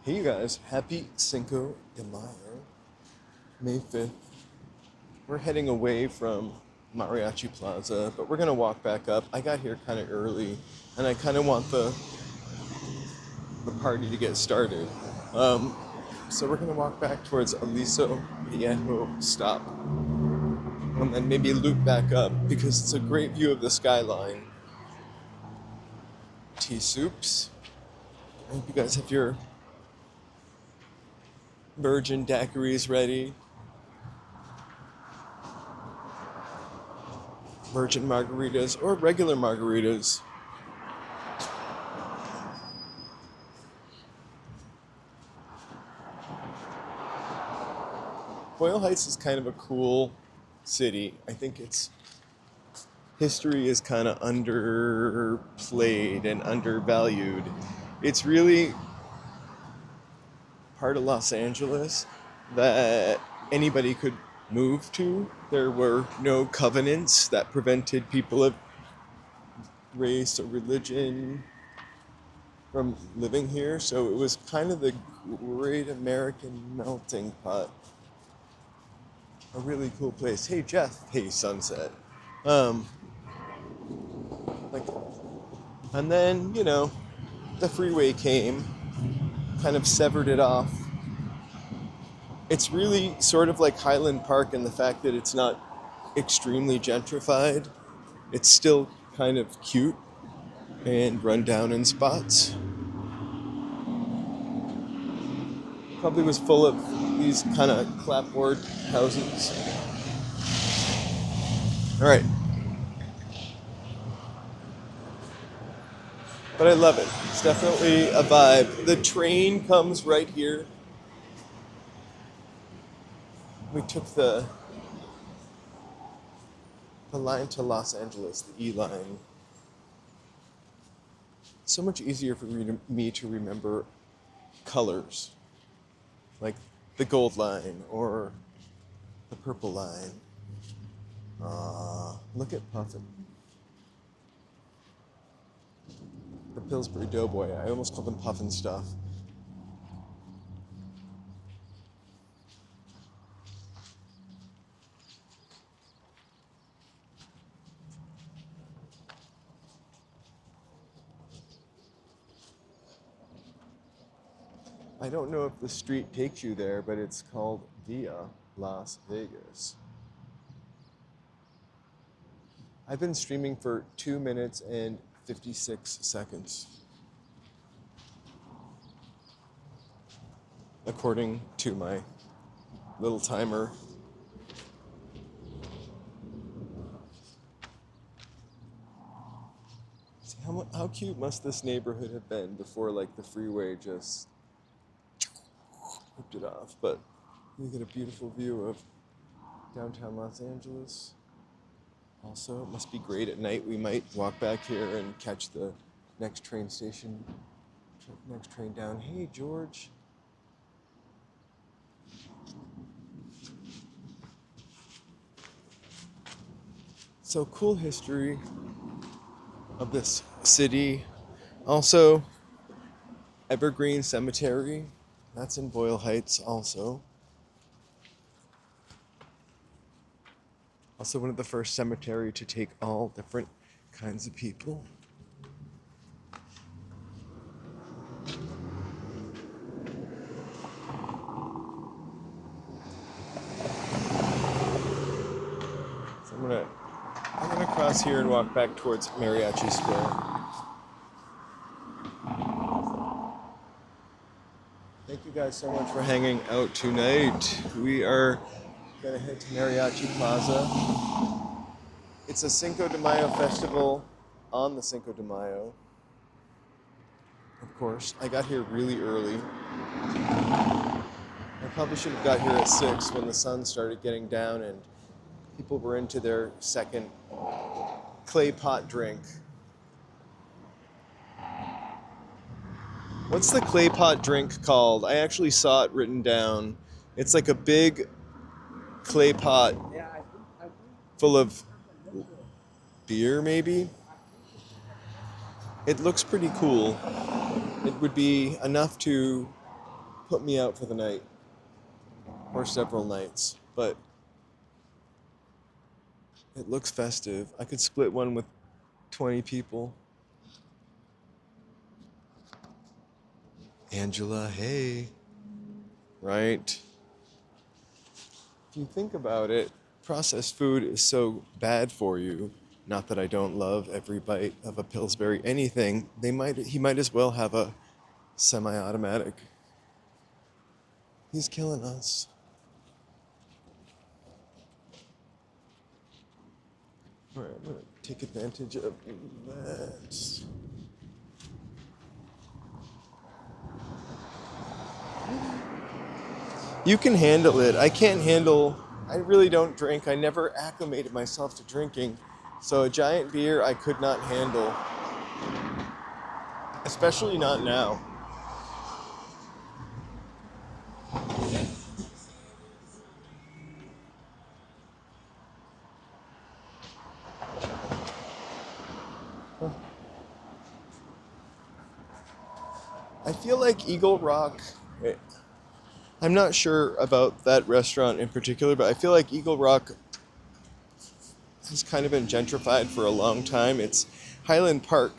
Hey you guys, happy Cinco de Mayo, May 5th. We're heading away from Mariachi Plaza, but we're gonna walk back up. I got here kind of early, and I kind of want the party to get started. Um, so we're gonna walk back towards Aliso Viejo stop, and then maybe loop back up because it's a great view of the skyline. Tea soups. I hope you guys have your virgin daiquiris ready. Virgin margaritas or regular margaritas. Boyle Heights is kind of a cool city. I think its history is kind of underplayed and undervalued. It's really part of Los Angeles that anybody could move to. There were no covenants that prevented people of race or religion from living here, so it was kind of the great American melting pot. A really cool place. Hey Jeff, hey Sunset. Um, like, and then the freeway came, kind of severed it off. It's really sort of like Highland Park in the fact that it's not extremely gentrified. It's still kind of cute and run down in spots. Probably was full of these kind of clapboard houses. All right. But I love it. It's definitely a vibe. The train comes right here. We took the line to Los Angeles, the E line. It's so much easier for me to remember colors, like the gold line or the purple line. Look at Puffin. The Pillsbury Doughboy. I almost called him Puffin Stuff. I don't know if the street takes you there, but it's called Via Las Vegas. I've been streaming for 2 minutes and 56 seconds, according to my little timer. See, how cute must this neighborhood have been before the freeway just ripped it off. But you get a beautiful view of downtown Los Angeles. Also, it must be great at night. We might walk back here and catch the next train station, next train down. Hey, George. So cool history of this city. Also, Evergreen Cemetery. That's in Boyle Heights also. Also one of the first cemetery to take all different kinds of people. So I'm gonna cross here and walk back towards Mariachi Square. Thank you guys so much for hanging out tonight. We are gonna head to Mariachi Plaza. It's a Cinco de Mayo festival on the Cinco de Mayo. Of course, I got here really early. I probably should have got here at 6 when the sun started getting down and people were into their second clay pot drink. What's the clay pot drink called? I actually saw it written down. It's like a big clay pot full of beer, maybe? It looks pretty cool. It would be enough to put me out for the night or several nights, but it looks festive. I could split one with 20 people. Angela, hey. Right? If you think about it, processed food is so bad for you. Not that I don't love every bite of a Pillsbury anything. He might as well have a semi-automatic. He's killing us. All right, I'm gonna take advantage of that. You can handle it. I can't handle. I really don't drink. I never acclimated myself to drinking, so a giant beer I could not handle, especially not now. I feel like Eagle Rock. I'm not sure about that restaurant in particular, but I feel like Eagle Rock has kind of been gentrified for a long time. It's Highland Park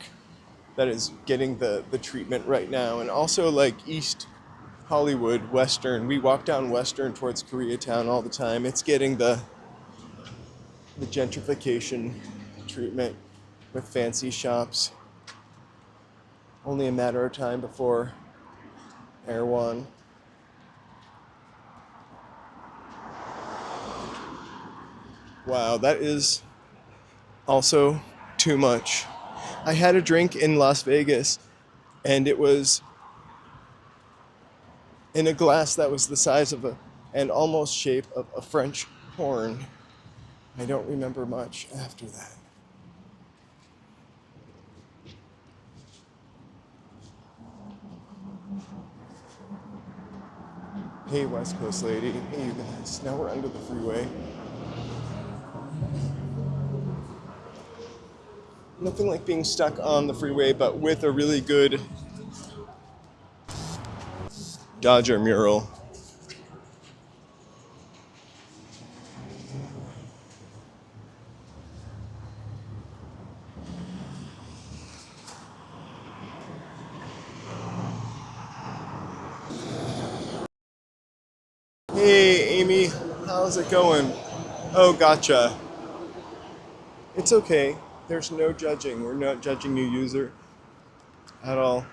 that is getting the treatment right now, and also like East Hollywood, Western. We walk down Western towards Koreatown all the time. It's getting the gentrification treatment with fancy shops. Only a matter of time before Erewhon. Wow, that is also too much. I had a drink in Las Vegas, and it was in a glass that was the size of and almost shape of a French horn. I don't remember much after that. Hey, West Coast lady. Hey, you guys. Now we're under the freeway. Nothing like being stuck on the freeway, but with a really good Dodger mural. Hey, Amy, how's it going? Oh, gotcha. It's okay. There's no judging. We're not judging you, user, at all.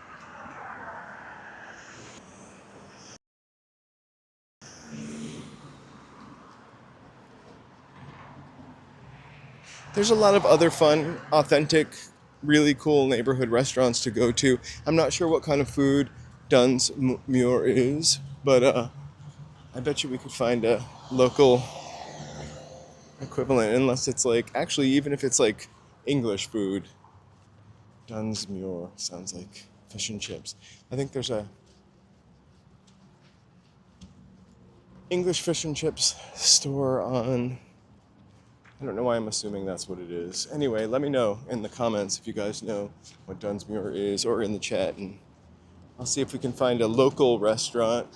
There's a lot of other fun, authentic, really cool neighborhood restaurants to go to. I'm not sure what kind of food Dunn's Muir is, but I bet you we could find a local equivalent, unless it's like, actually, even if it's like English food. Dunn's Muir sounds like fish and chips. I think there's a English fish and chips store on, I don't know why I'm assuming that's what it is. Anyway, let me know in the comments if you guys know what Dunn's Muir is, or in the chat, and I'll see if we can find a local restaurant.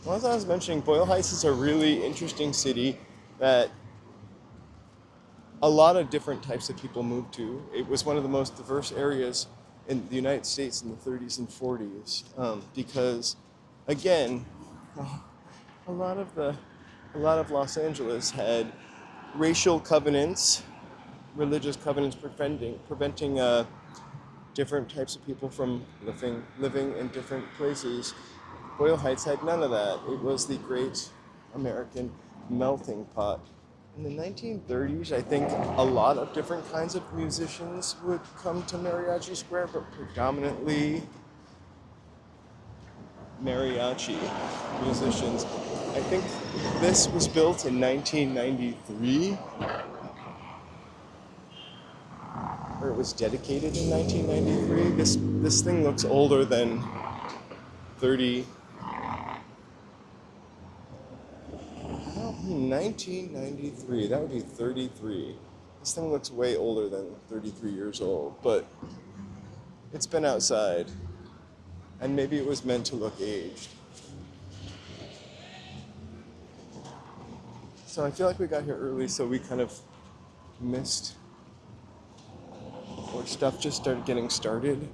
Well, as I was mentioning, Boyle Heights is a really interesting city that a lot of different types of people moved to. It was one of the most diverse areas in the United States in the 30s and 40s, because, again, a lot of Los Angeles had racial covenants, religious covenants preventing different types of people from living in different places. Boyle Heights had none of that. It was the great American melting pot. In the 1930s, I think a lot of different kinds of musicians would come to Mariachi Square, but predominantly mariachi musicians. I think this was built in 1993, or it was dedicated in 1993. This thing looks older than 30. 1993. That would be 33. This thing looks way older than 33 years old, but it's been outside. And maybe it was meant to look aged. So I feel like we got here early, so we kind of missed, or stuff just started getting started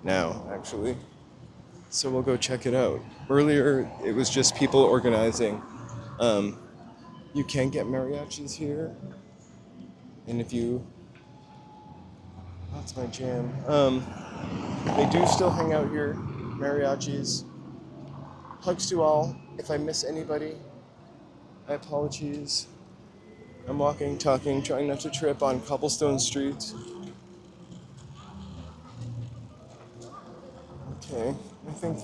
now, actually. So we'll go check it out. Earlier, it was just people organizing. You can get mariachis here, and if you, that's my jam. They do still hang out here, mariachis. Hugs to all. If I miss anybody, I apologize. I'm walking, talking, trying not to trip on cobblestone streets. Okay, I think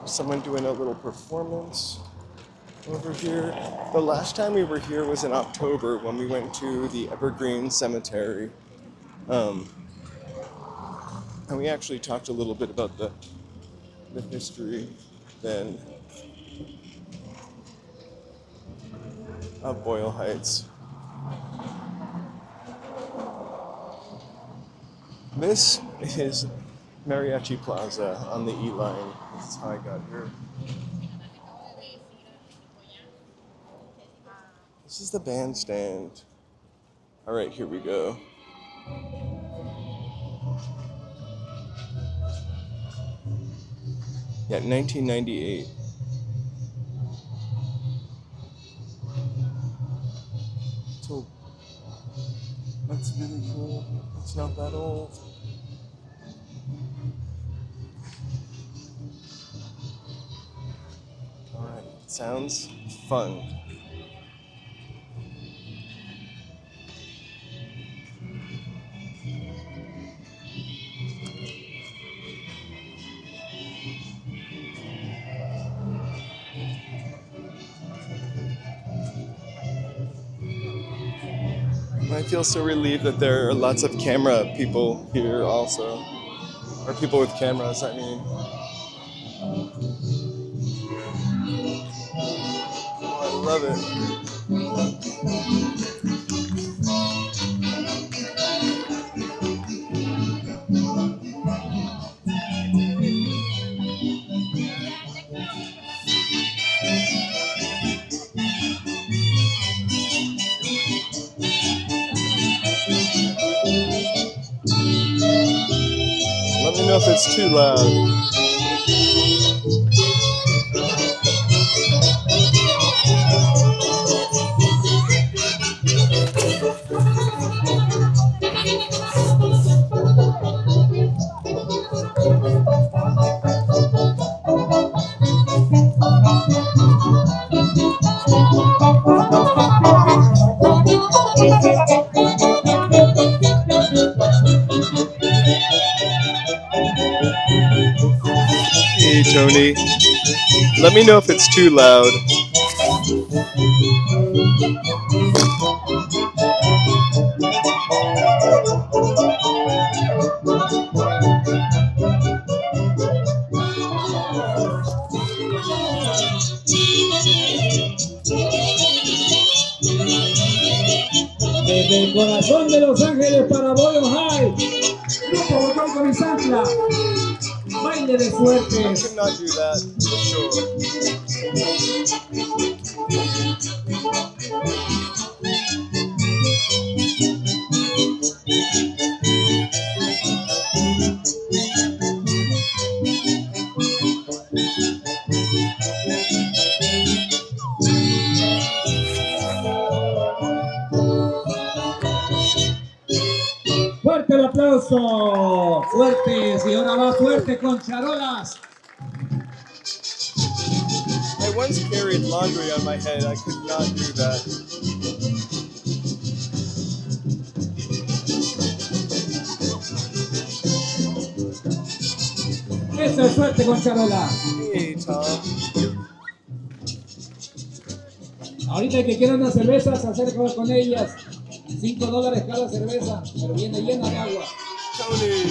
someone doing a little performance over here. The last time we were here was in October when we went to the Evergreen Cemetery. And we actually talked a little bit about the history then of Boyle Heights. This is Mariachi Plaza on the E line. This is how I got here. This is the bandstand. All right, here we go. Yeah, 1998. So that's really cool. It's not that old. All right, sounds fun. I feel so relieved that there are lots of camera people here also. Or people with cameras, I mean. Oh, I love it. Let me know if it's too loud. Hey, Tony. Let me know if it's too loud. Desde el corazón de Los Ángeles para Boyle Heights, grupo Botón con Isantla, baile de I suertes. could not do that, for sure. Fuerte el aplauso, fuertes, y ahora va fuerte con charolas. I once carried laundry on my head. I could not do that. Eso es suerte con charola. Hey, Tom. Ahorita el que quiera una cerveza se acerca con ellas. $5 cada cerveza, pero viene llena de agua. Tony.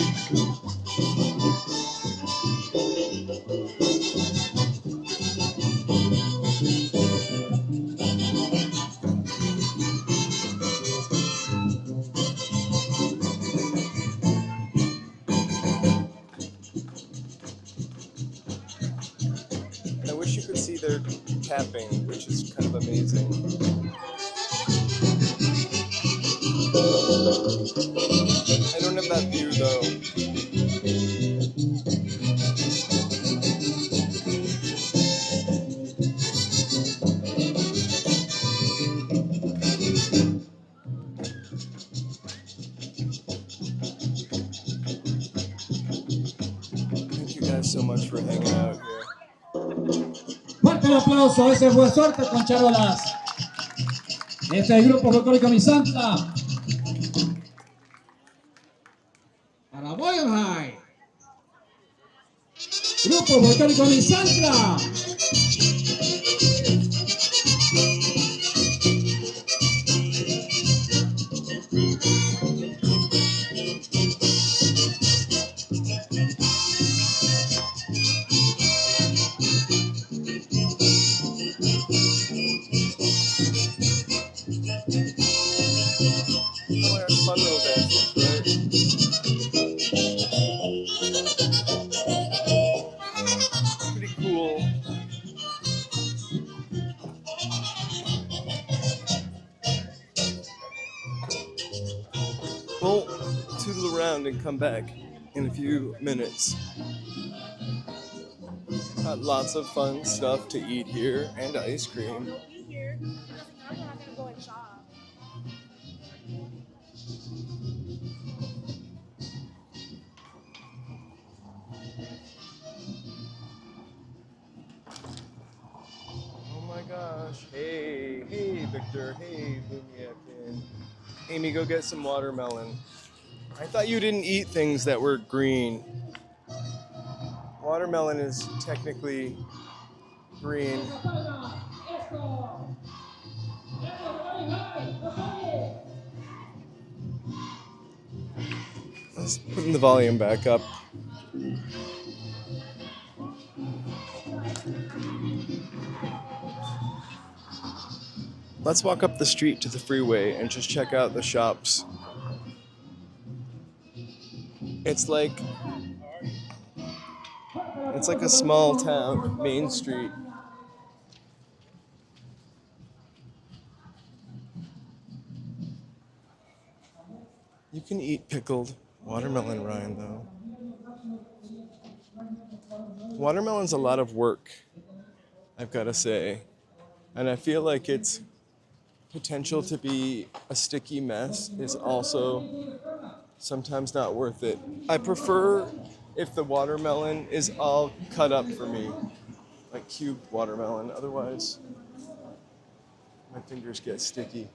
they're tapping, which is kind of amazing. I don't have that view though. Thank you guys so much for hanging out here. Fuerte el aplauso, ese fue Suerte con Charolas. Este es el grupo folclórico Misantla. Para Boyle Heights. Grupo folclórico Misantla. Fun little dances, right? Pretty cool. We'll toodle around and come back in a few minutes. Got lots of fun stuff to eat here and ice cream. We'll be here because if not, we're not gonna go and shop. Oh my gosh. Hey, Victor. Hey, Lumiakin. Amy, go get some watermelon. I thought you didn't eat things that were green. Watermelon is technically green. Let's put the volume back up. Let's walk up the street to the freeway and just check out the shops. It's like a small town, Main Street. You can eat pickled watermelon rind though. Watermelon's a lot of work, I've got to say. And I feel like its potential to be a sticky mess is also sometimes not worth it. I prefer if the watermelon is all cut up for me, like cubed watermelon. Otherwise, my fingers get sticky.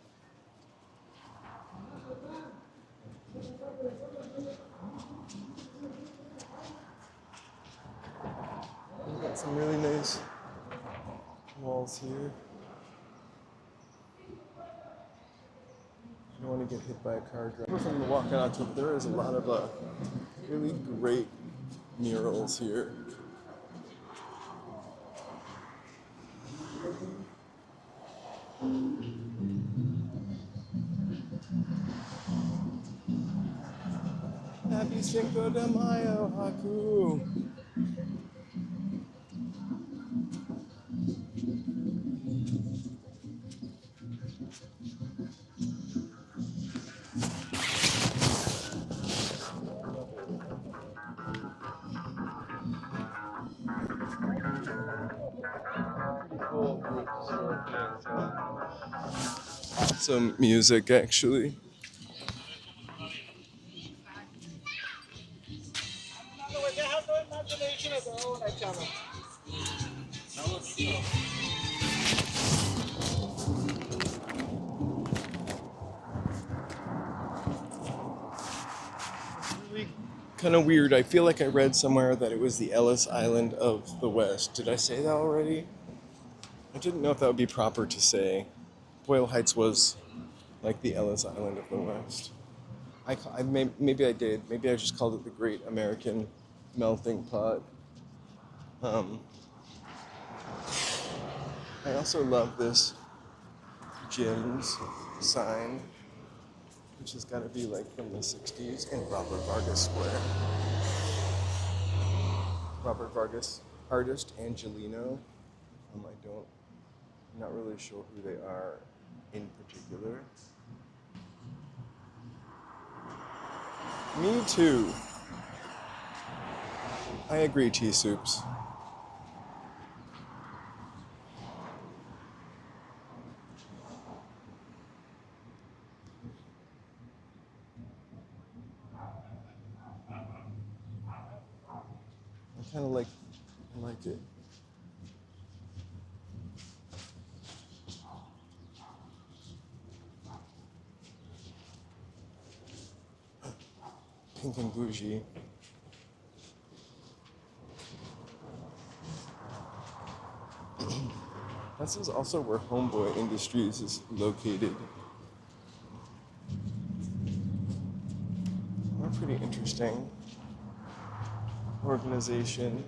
We've got some really nice walls here. I don't want to get hit by a car driver. From walking out to, there is a lot of really great murals here. Happy Cinco de Mayo, Haku! Some music actually. Really kind of weird. I feel like I read somewhere that it was the Ellis Island of the West. Did I say that already? I didn't know if that would be proper to say. Boyle Heights was like the Ellis Island of the West. Maybe I did. Maybe I just called it the Great American Melting Pot. I also love this Jim's sign, which has got to be like from the 60s in Robert Vargas Square. Robert Vargas, artist Angelino. I'm not really sure who they are in particular. Me too. I agree, tea soups. I like it. Pink and bougie. This is also where Homeboy Industries is located. They're a pretty interesting organization.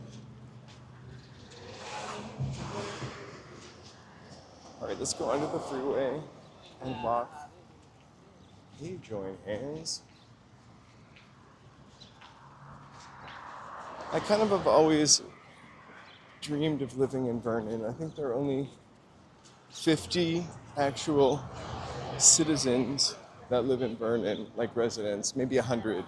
Alright, let's go under the freeway and walk. Hey, join hands. I kind of have always dreamed of living in Vernon. I think there are only 50 actual citizens that live in Vernon, like residents, maybe 100.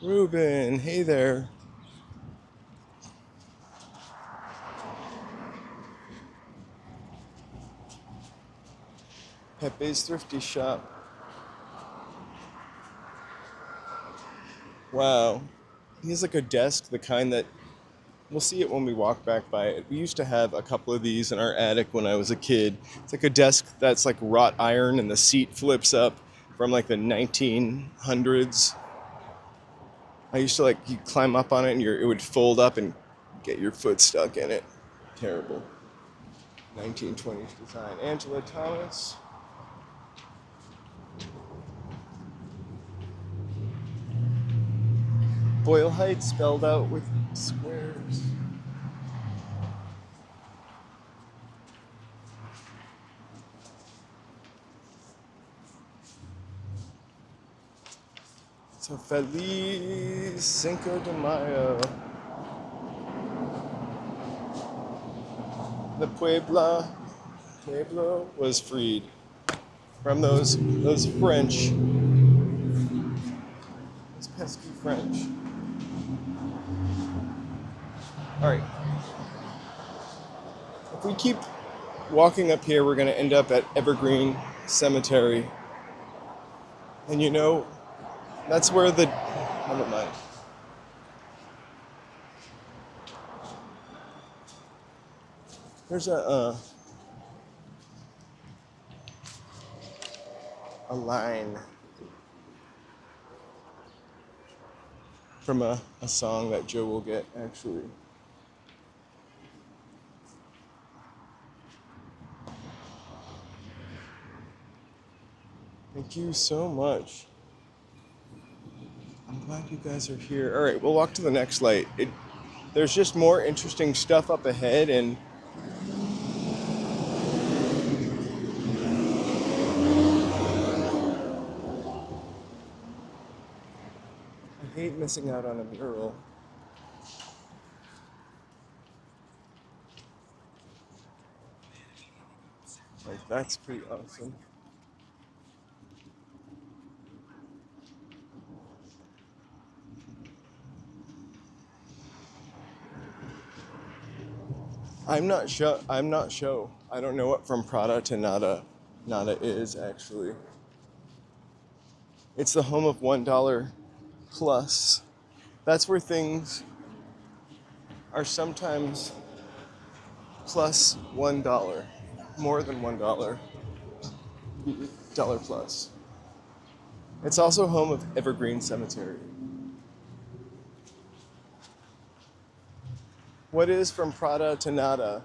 Ruben, hey there. Pepe's Thrifty Shop. Wow. He has like a desk, the kind that we'll see it when we walk back by it. We used to have a couple of these in our attic when I was a kid. It's like a desk that's like wrought iron and the seat flips up from like the 1900s. I used to you climb up on it and it would fold up and get your foot stuck in it. Terrible. 1920s design. Angela Thomas. Boyle Heights spelled out with squares. So Feliz Cinco de Mayo. The Pueblo was freed from those French, those pesky French. All right. If we keep walking up here, we're going to end up at Evergreen Cemetery. And that's where never mind. There's a line from a song that Joe will get, actually. Thank you so much. I'm glad you guys are here. All right, we'll walk to the next light. There's just more interesting stuff up ahead, and I hate missing out on a mural. That's pretty awesome. I'm not sure. I don't know what From Prada to Nada is, actually. It's the home of $1 plus. That's where things are sometimes plus $1, more than $1, dollar plus. It's also home of Evergreen Cemetery. What is From Prada to Nada?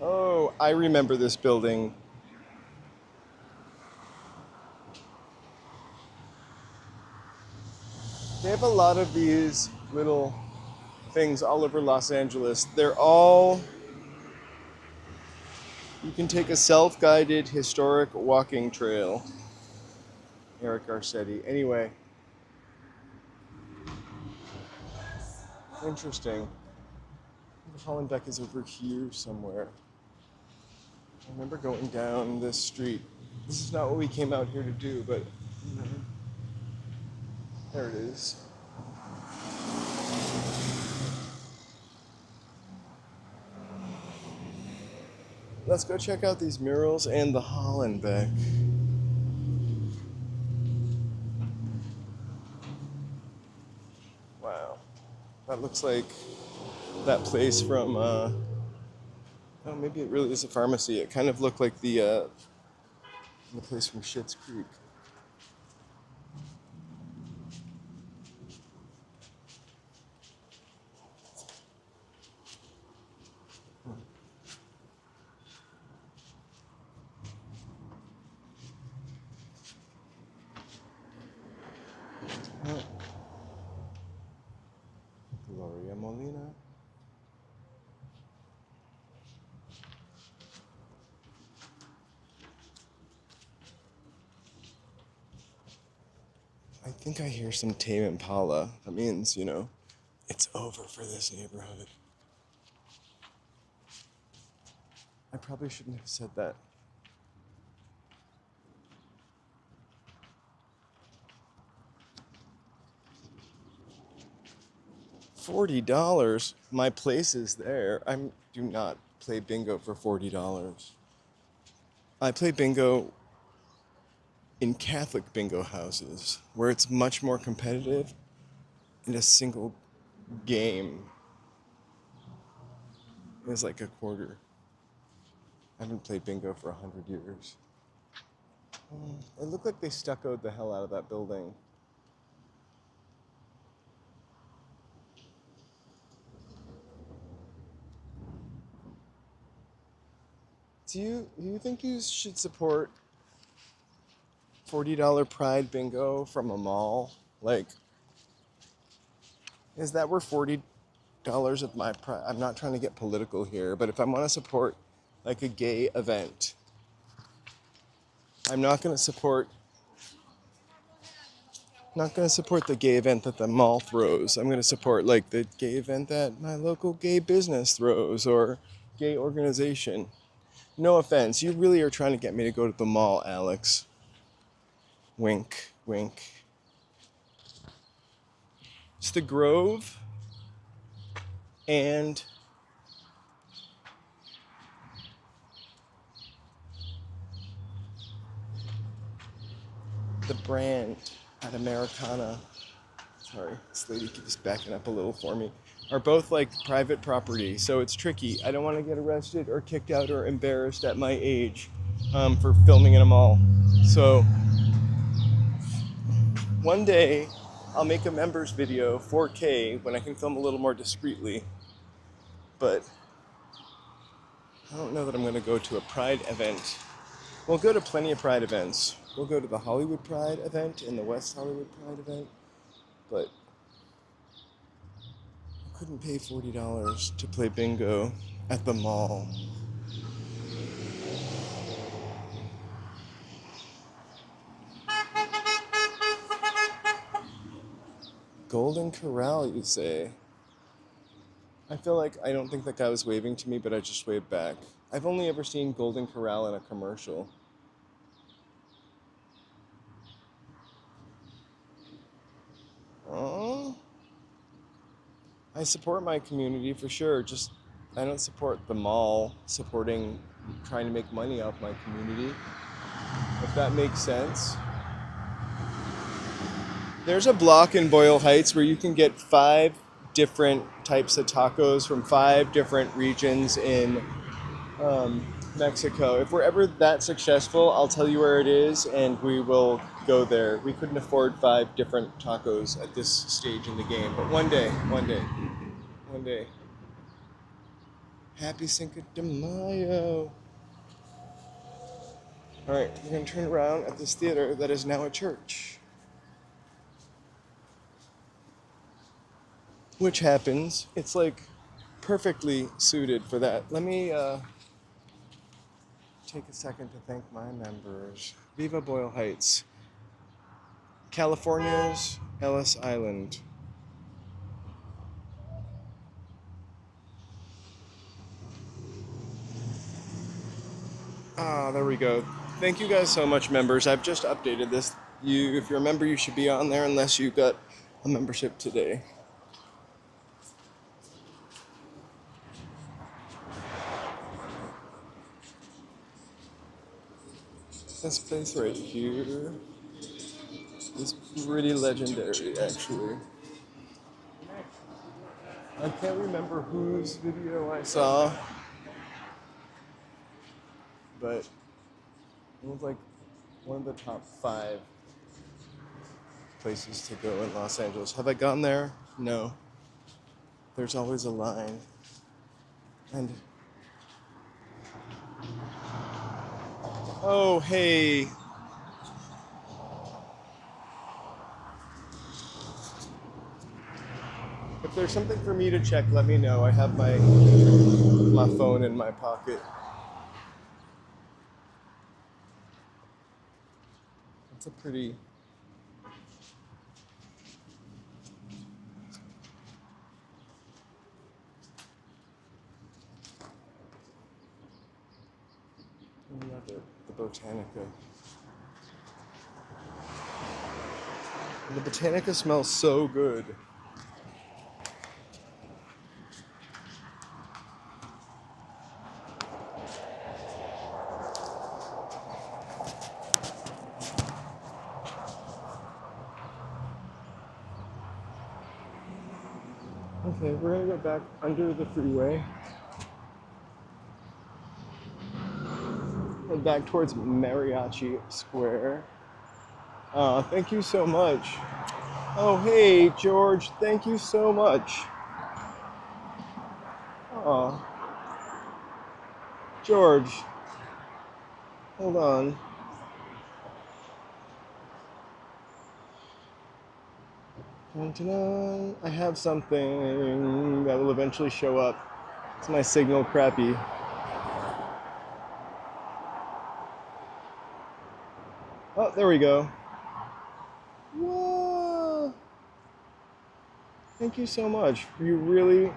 Oh, I remember this building. They have a lot of these little things all over Los Angeles. They're all, you can take a self-guided historic walking trail. Eric Garcetti. Anyway, interesting. The Hollenbeck is over here somewhere. I remember going down this street. This is not what we came out here to do, but there it is. Let's go check out these murals and the Hollenbeck. Wow. That looks like that place from, oh, maybe it really is a pharmacy. It kind of looked like the place from Schitt's Creek. Gloria Molina. I think I hear some Tame Impala. That means, you know, it's over for this neighborhood. I probably shouldn't have said that. $40. My place is there. I do not play bingo for $40. I play bingo in Catholic bingo houses where it's much more competitive and a single game is like a quarter. I haven't played bingo for 100 years. It looked like they stuccoed the hell out of that building. Do you think you should support $40 Pride bingo from a mall? Like, is that worth $40 of my pride? I'm not trying to get political here, but if I want to support like a gay event, I'm not going to support the gay event that the mall throws. I'm going to support like the gay event that my local gay business throws or gay organization. No offense, you really are trying to get me to go to the mall, Alex. Wink, wink. It's the Grove and the Brand at Americana. Sorry, this lady keeps backing up a little for me. Are both like private property, so it's tricky. I don't want to get arrested or kicked out or embarrassed at my age for filming in a mall. So one day I'll make a members video 4K when I can film a little more discreetly. But I don't know that I'm going to go to a Pride event. We'll go to plenty of Pride events. We'll go to the Hollywood Pride event and the West Hollywood Pride event. But I couldn't pay $40 to play bingo at the mall. Golden Corral, you say? I feel like I don't think that guy was waving to me, but I just waved back. I've only ever seen Golden Corral in a commercial. Oh, I support my community for sure. Just I don't support the mall trying to make money off my community. If that makes sense. There's a block in Boyle Heights where you can get 5 different types of tacos from 5 different regions in Mexico. If we're ever that successful, I'll tell you where it is and we will go there. We couldn't afford 5 different tacos at this stage in the game, but one day. Happy Cinco de Mayo. All right, we're gonna turn around at this theater that is now a church. which happens. It's like perfectly suited for that. Let me take a second to thank my members. Viva Boyle Heights, California's Ellis Island. Ah, there we go. Thank you guys so much, members. I've just updated this. If you're a member, you should be on there unless you got a membership today. This place right here is pretty legendary, actually. I can't remember whose video I saw, but it was like one of the top 5 places to go in Los Angeles. Have I gone there? No. There's always a line. And oh, hey. If there's something for me to check, let me know. I have my phone in my pocket. It's a pretty... I love it. The Botanica. The Botanica smells so good. Okay, we're gonna go back under the freeway. Head back towards Mariachi Square. Thank you so much. Oh, hey, George, thank you so much. Aw. George, hold on. Dun-dun-dun. I have something that will eventually show up. It's my signal crappy. Oh, there we go. Whoa! Thank you so much. You really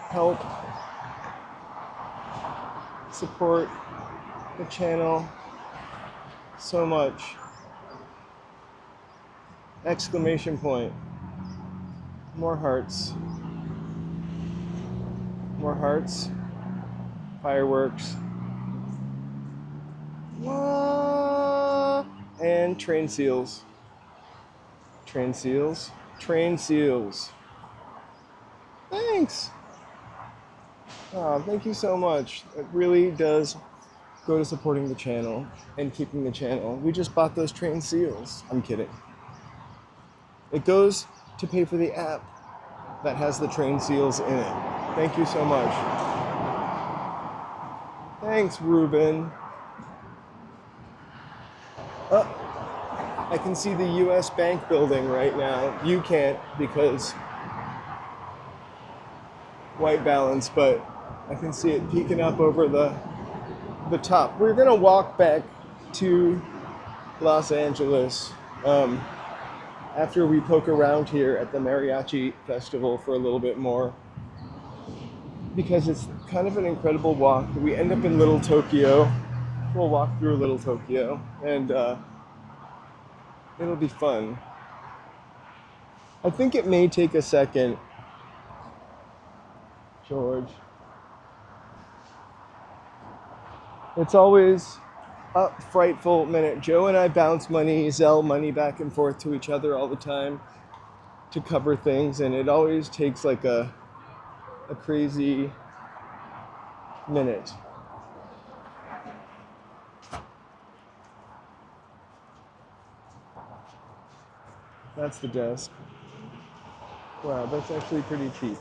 help support the channel so much. Exclamation point. More hearts. More hearts. Fireworks. Whoa! And train seals. Train seals. Train seals. Thanks! Oh, thank you so much. It really does go to supporting the channel and keeping the channel. We just bought those train seals. I'm kidding. It goes to pay for the app that has the train seals in it. Thank you so much. Thanks, Ruben. I can see the US Bank building right now. You can't because white balance, but I can see it peeking up over the top. We're gonna walk back to Los Angeles after we poke around here at the Mariachi Festival for a little bit more, because it's kind of an incredible walk. We end up in Little Tokyo. We'll walk through Little Tokyo, and it'll be fun. I think it may take a second, George. It's always a frightful minute. Joe and I bounce money, Zelle money back and forth to each other all the time to cover things, and it always takes like a crazy minute. That's the desk. Wow, that's actually pretty cheap.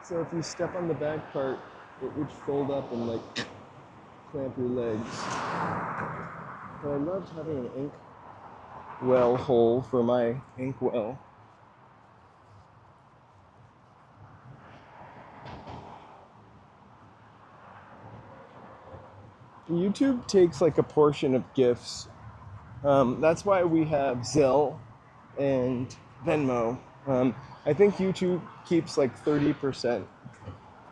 So if you step on the back part, it would fold up and like clamp your legs. But I loved having an ink well hole for my inkwell. YouTube takes like a portion of gifts. That's why we have Zelle and Venmo. I think YouTube keeps like 30%.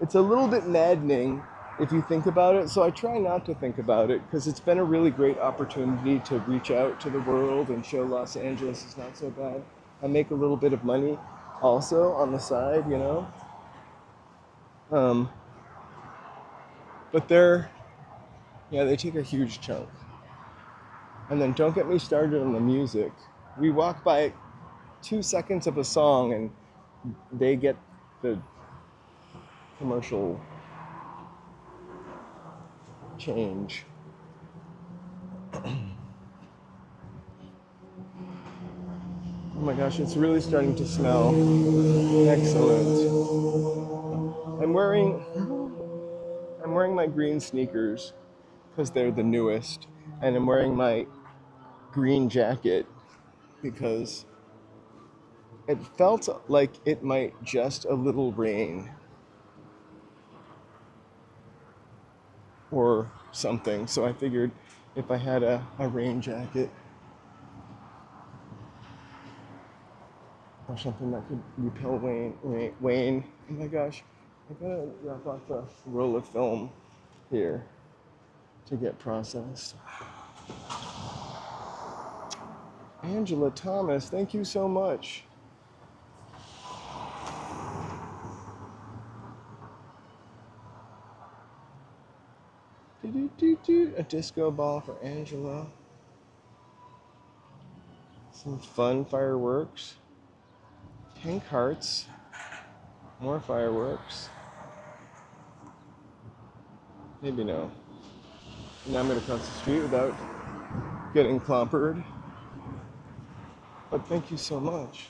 It's a little bit maddening if you think about it, so I try not to think about it because it's been a really great opportunity to reach out to the world and show Los Angeles is not so bad. I make a little bit of money also on the side, you know. But they take a huge chunk. And then don't get me started on the music. We walk by 2 seconds of a song and they get the commercial change. Oh my gosh, it's really starting to smell. Excellent. I'm wearing my green sneakers because they're the newest, and I'm wearing my green jacket because it felt like it might just a little rain or something, so I figured if I had a rain jacket or something that could repel Wayne. Oh my gosh, I gotta wrap off a roll of film here to get processed. Angela Thomas, thank you so much. A disco ball for Angela. Some fun fireworks. Pink hearts. More fireworks. Maybe no. Now I'm going to cross the street without getting clompered. But thank you so much.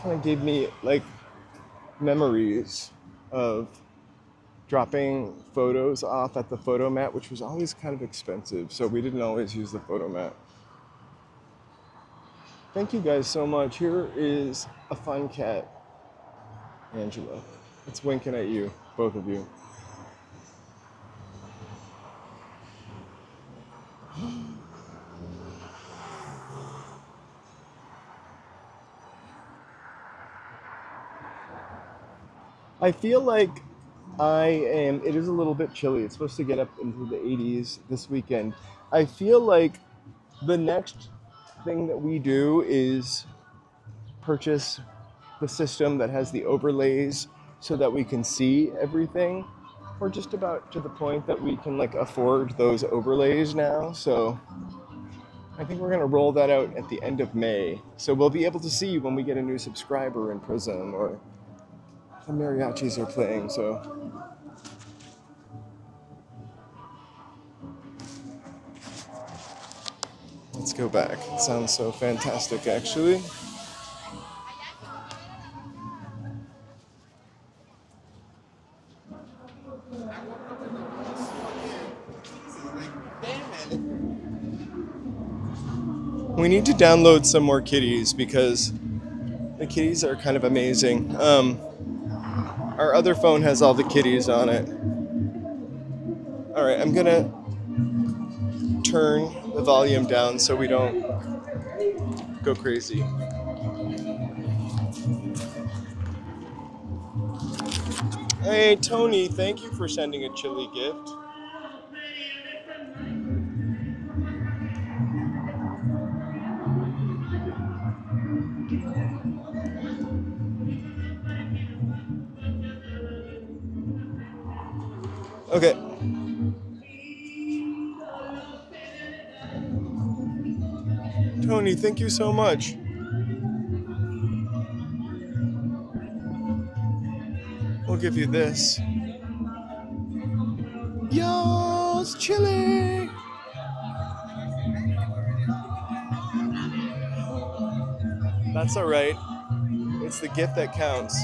Kind of gave me like memories of dropping photos off at the photo mat, which was always kind of expensive, so we didn't always use the photo mat. Thank you guys so much. Here is a fun cat, Angela. It's winking at you, both of you. I feel like it is a little bit chilly. It's supposed to get up into the 80s this weekend. I feel like the next thing that we do is purchase the system that has the overlays so that we can see everything. We're just about to the point that we can like afford those overlays now. So I think we're gonna roll that out at the end of May. So we'll be able to see when we get a new subscriber in Prism or the mariachis are playing, so. Let's go back. It sounds so fantastic, actually. We need to download some more kitties because the kitties are kind of amazing. Our other phone has all the kitties on it. All right, I'm gonna turn the volume down so we don't go crazy. Hey, Tony, thank you for sending a chili gift. Okay. Tony, thank you so much. We'll give you this. Yo, it's chili! That's all right. It's the gift that counts.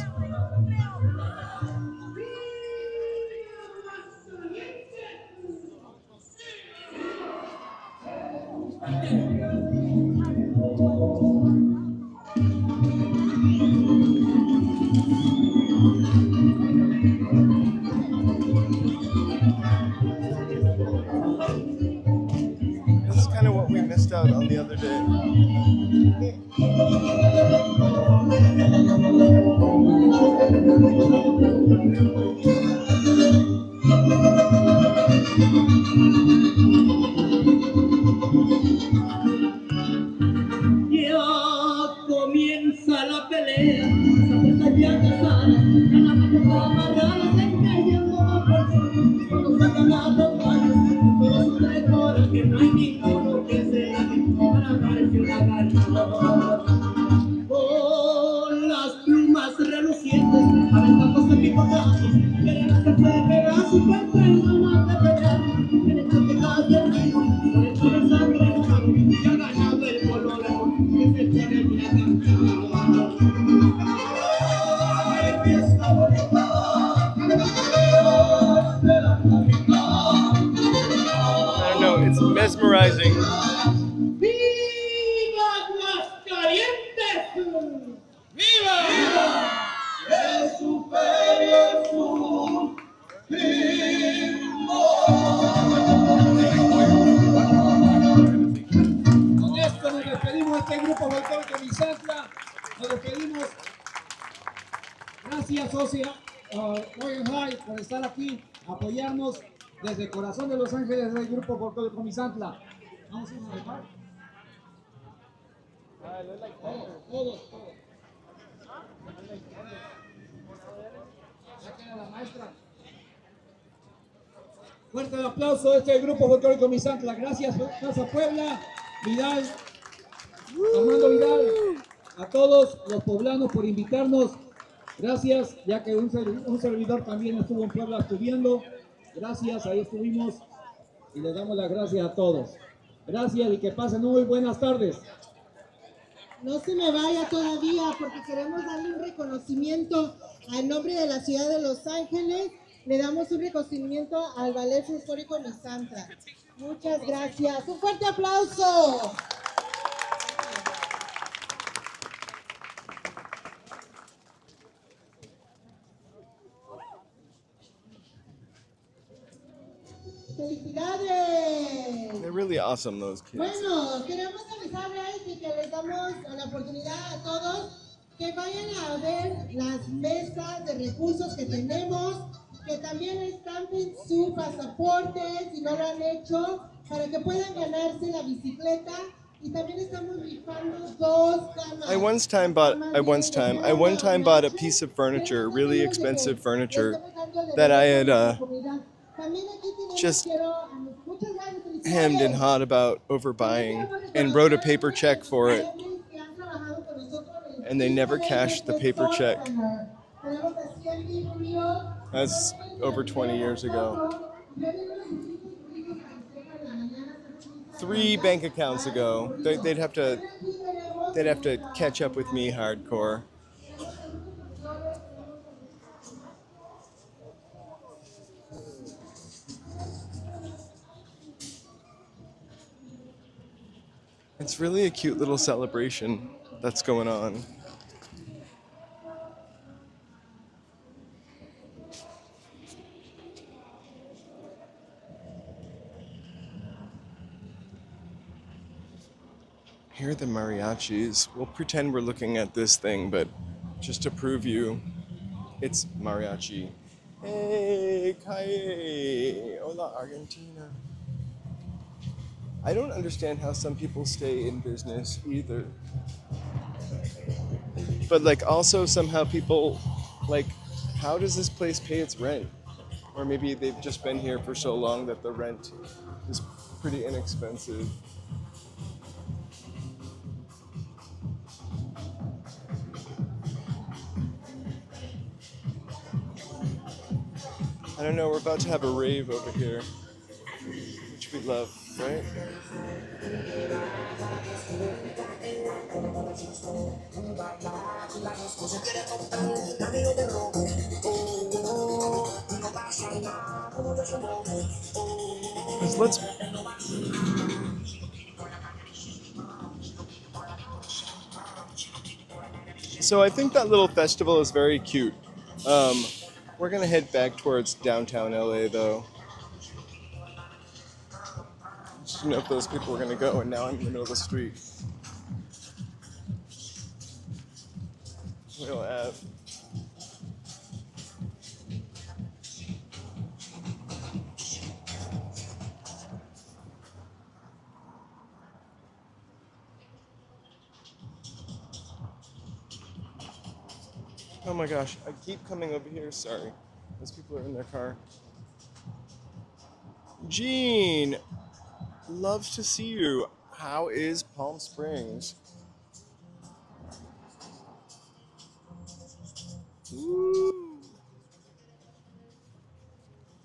Ya comienza la pelea, se acerca ya a casar, gana para amarrar, se empeña como por cuando sacan a los gallos, todos recuerdan que no hay ninguno que se haga para darse una gana. Con las plumas relucientes, aventándose picotazos, quieren hacerse de pedazos, pues traen ganas de pelear, quieren castigar del río, por el color sangre humano, y ha ganado el color que se pone a cantar. ¡Ay, fiesta bonita! ¡De la capital! I don't know, it's mesmerizing. ¡Viva Aguascalientes! ¡Viva! Es su feria, es su ritmo. Con esto nos despedimos de este grupo folclórico de Misantla. Nos despedimos. Gracias, socia Boyle Heights, por estar aquí, apoyarnos desde el corazón de Los Ángeles del grupo folclórico Misantla. Vamos a irnos al bar. Todos. Ya queda la maestra. Fuerte el aplauso de este grupo folclórico Misantla. Gracias, Casa Puebla, Vidal, Armando Vidal, a todos los poblanos por invitarnos. Gracias, ya que un servidor también estuvo en Puebla estudiando. Gracias, ahí estuvimos y les damos las gracias a todos. Gracias y que pasen muy buenas tardes. No se me vaya todavía porque queremos darle un reconocimiento al nombre de la ciudad de Los Ángeles. Le damos un reconocimiento al Ballet Histórico Misantla. Muchas gracias. Un fuerte aplauso. ¡Felicidades! They're really awesome, those kids. Bueno, queremos avisarles y que les damos la oportunidad a todos que vayan a ver las mesas de recursos que tenemos, que también estampen su pasaporte si no lo han hecho, para que puedan ganarse la bicicleta. Y también estamos rifando 2 camas. I one time bought a piece of furniture, really expensive furniture, that I had just hemmed and hawed about overbuying, and wrote a paper check for it, and they never cashed the paper check. That's over 20 years ago. 3 bank accounts ago. They'd have to catch up with me hardcore. It's really a cute little celebration that's going on. Here are the mariachis. We'll pretend we're looking at this thing, but just to prove you, it's mariachi. Hey, Calle! Hola, Argentina. I don't understand how some people stay in business either. But like also somehow people, like, how does this place pay its rent? Or maybe they've just been here for so long that the rent is pretty inexpensive. I don't know, we're about to have a rave over here, which we love, right? So I think that little festival is very cute. We're gonna head back towards downtown LA though. Just didn't know if those people were gonna go, and now I'm in the middle of the street. We'll have Oh my gosh, I keep coming over here. Sorry. Those people are in their car. Gene, love to see you. How is Palm Springs? Woo!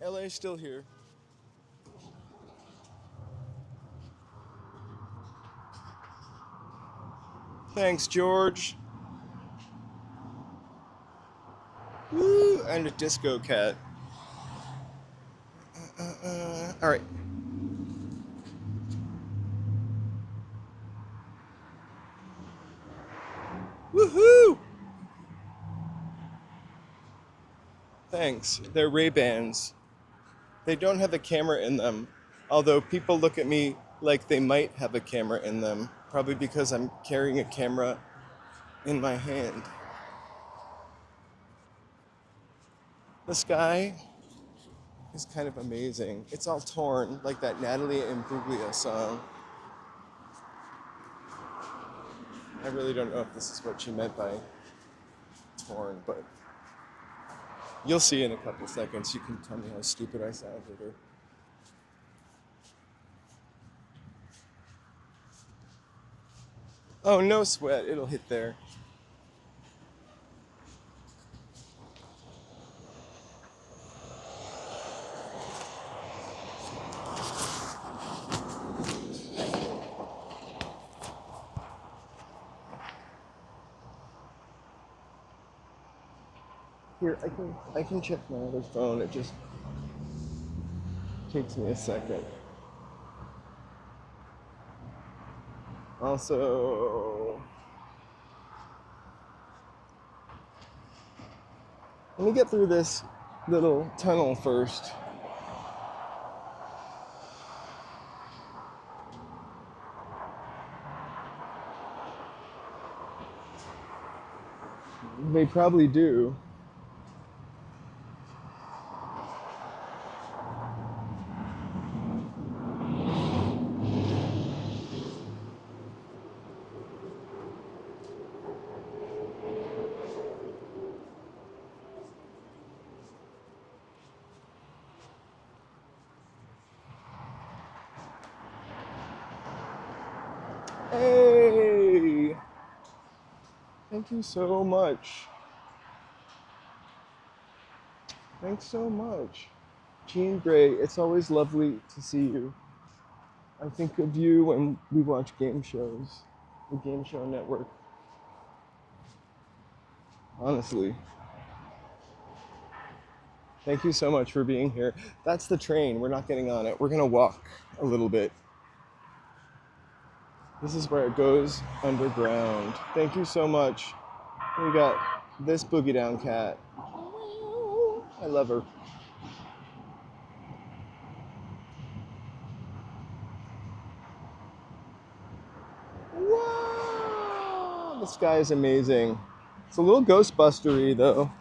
LA still here. Thanks, George. Woo! And a disco cat. All right. Woohoo! Thanks. They're Ray-Bans. They don't have a camera in them, although people look at me like they might have a camera in them, probably because I'm carrying a camera in my hand. The sky is kind of amazing. It's all torn, like that Natalie Imbruglia song. I really don't know if this is what she meant by torn, but you'll see in a couple seconds. You can tell me how stupid I sounded. Or... Oh, no sweat. It'll hit there. Here, I can check my other phone. It just takes me a second. Also, let me get through this little tunnel first. They probably do. Hey! Thank you so much. Thanks so much. Jean Gray, it's always lovely to see you. I think of you when we watch game shows, the Game Show Network. Honestly. Thank you so much for being here. That's the train. We're not getting on it. We're going to walk a little bit. This is where it goes underground. Thank you so much. We got this boogie down cat. I love her. Wow! The sky is amazing. It's a little Ghostbustery though.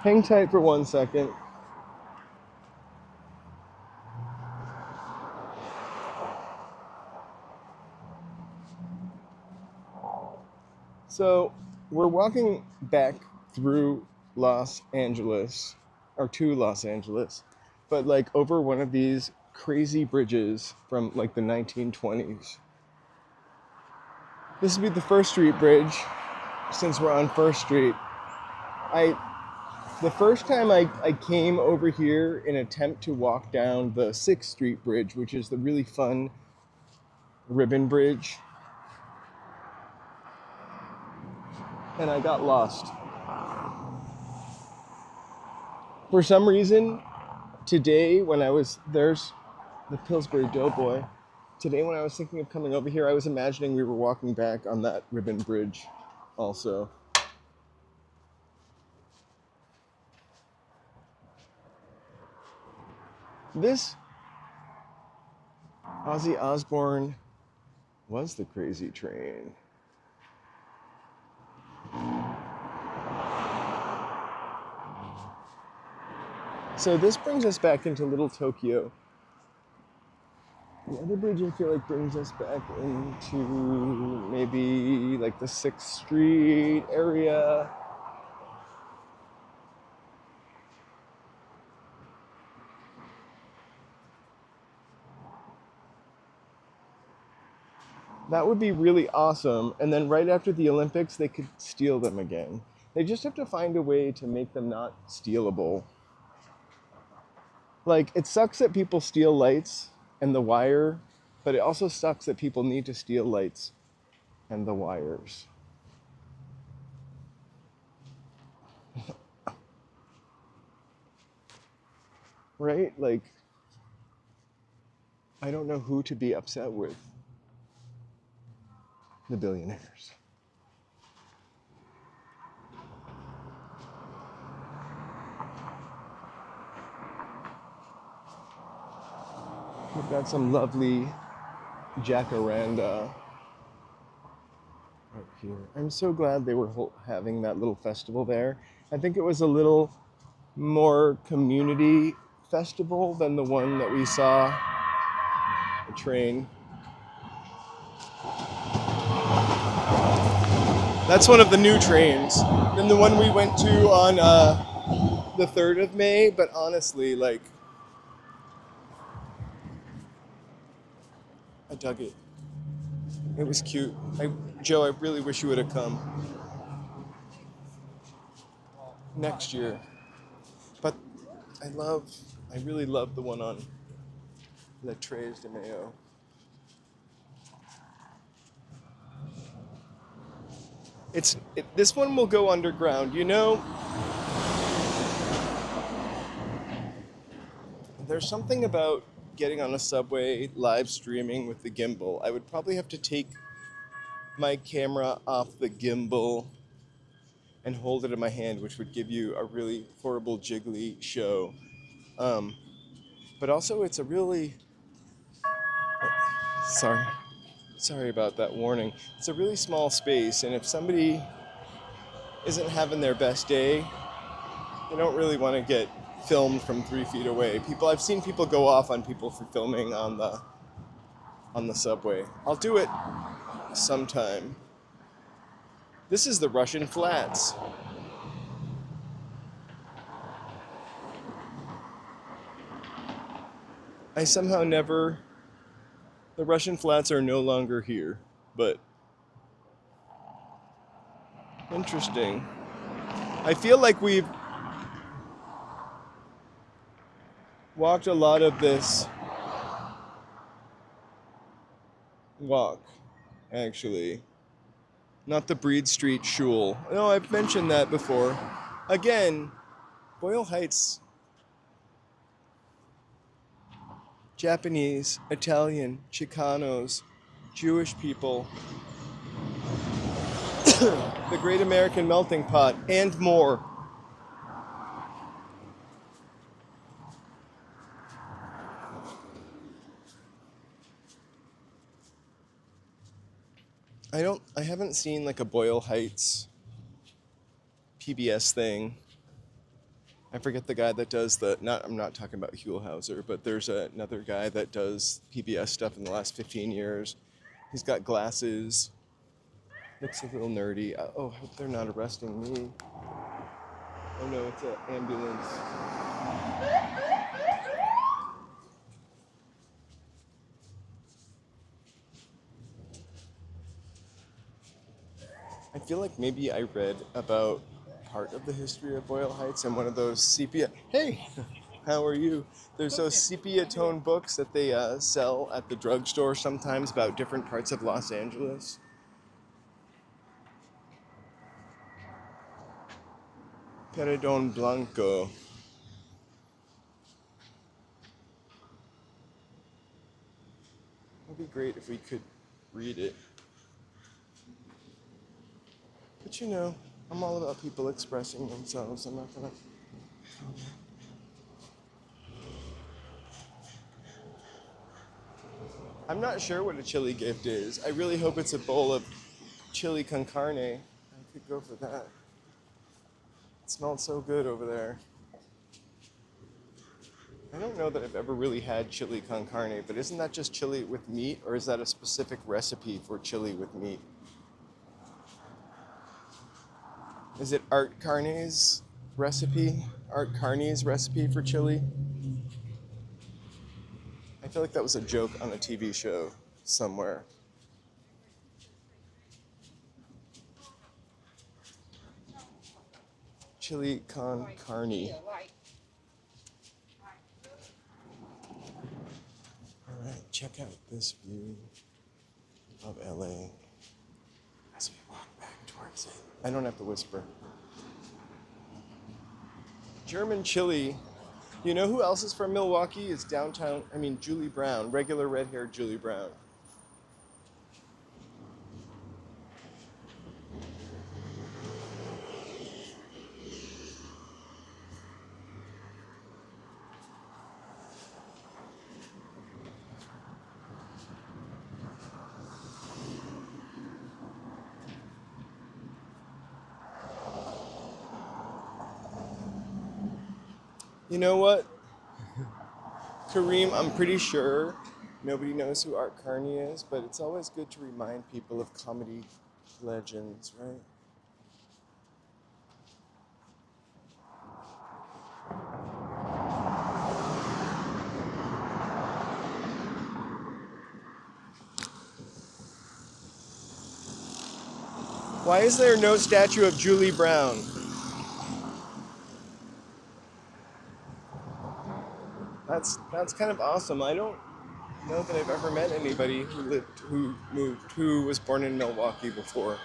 Hang tight for 1 second. So we're walking back through Los Angeles, or to Los Angeles, but like over one of these crazy bridges from like the 1920s. This would be the First Street Bridge, since we're on First Street. The first time I came over here in an attempt to walk down the 6th Street Bridge, which is the really fun ribbon bridge, and I got lost. For some reason, today when there's the Pillsbury Doughboy. Today when I was thinking of coming over here, I was imagining we were walking back on that ribbon bridge also. This Ozzy Osbourne was the Crazy Train. So this brings us back into Little Tokyo. The other bridge I feel like brings us back into maybe like the 6th Street area. That would be really awesome. And then right after the Olympics, they could steal them again. They just have to find a way to make them not stealable. Like, it sucks that people steal lights and the wire, but it also sucks that people need to steal lights and the wires. Right? Like, I don't know who to be upset with. The billionaires. We've got some lovely jacaranda right here. I'm so glad they were having that little festival there. I think it was a little more community festival than the one that we saw, the train. That's one of the new trains. Then the one we went to on the 3rd of May, but honestly, like, I dug it. It was cute. Joe, I really wish you would have come next year. But I really love the one on Le Tres de Mayo. This one will go underground. You know, there's something about getting on a subway, live streaming with the gimbal. I would probably have to take my camera off the gimbal and hold it in my hand, which would give you a really horrible jiggly show. But also it's a really, sorry about that warning. It's a really small space, and if somebody isn't having their best day, they don't really want to get filmed from 3 feet away. I've seen people go off on people for filming on the subway. I'll do it sometime. This is the Russian Flats. I somehow never... The Russian Flats are no longer here, but... Interesting. I feel like we've walked a lot of this walk, actually. Not the Breed Street Shul. No, I've mentioned that before. Again, Boyle Heights, Japanese, Italian, Chicanos, Jewish people, the Great American Melting Pot, and more. I haven't seen like a Boyle Heights PBS thing. I forget the guy that does I'm not talking about Huelhauser, but there's another guy that does PBS stuff in the last 15 years. He's got glasses. Looks a little nerdy. Oh, I hope they're not arresting me. Oh no, it's an ambulance. I feel like maybe I read about part of the history of Boyle Heights in one of those sepia... Hey, how are you? There's those sepia tone books that they sell at the drugstore sometimes about different parts of Los Angeles. Peredon Blanco. It'd be great if we could read it. But you know, I'm all about people expressing themselves. I'm not gonna... I'm not sure what a chili gift is. I really hope it's a bowl of chili con carne. I could go for that. It smelled so good over there. I don't know that I've ever really had chili con carne, but isn't that just chili with meat, or is that a specific recipe for chili with meat? Is it Art Carney's recipe? Art Carney's recipe for chili? I feel like that was a joke on a TV show somewhere. Chili con carne. Alright, check out this view of LA as we walk back towards it. I don't have to whisper. German chili. You know who else is from Milwaukee? It's downtown, Julie Brown, regular red-haired Julie Brown. You know what, Kareem, I'm pretty sure nobody knows who Art Carney is, but it's always good to remind people of comedy legends, right? Why is there no statue of Julie Brown? That's kind of awesome. I don't know that I've ever met anybody who was born in Milwaukee before.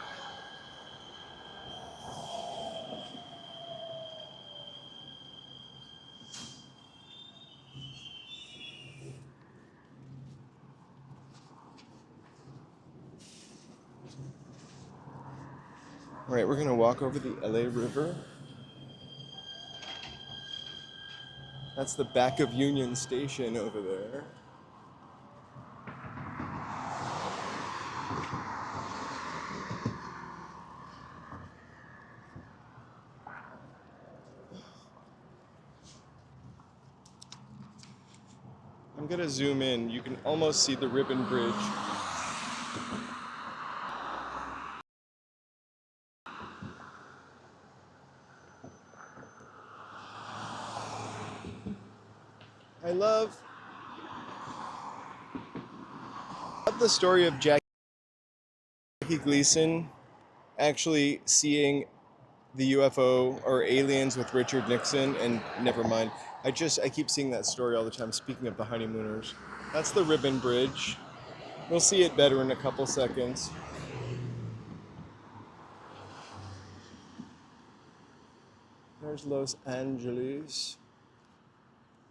All right, we're gonna walk over the LA River. That's the back of Union Station over there. I'm gonna zoom in. You can almost see the Ribbon Bridge. I love the story of Jackie Gleason actually seeing the UFO or aliens with Richard Nixon, and never mind. I keep seeing that story all the time. Speaking of the honeymooners, that's the Ribbon Bridge. We'll see it better in a couple seconds. There's Los Angeles,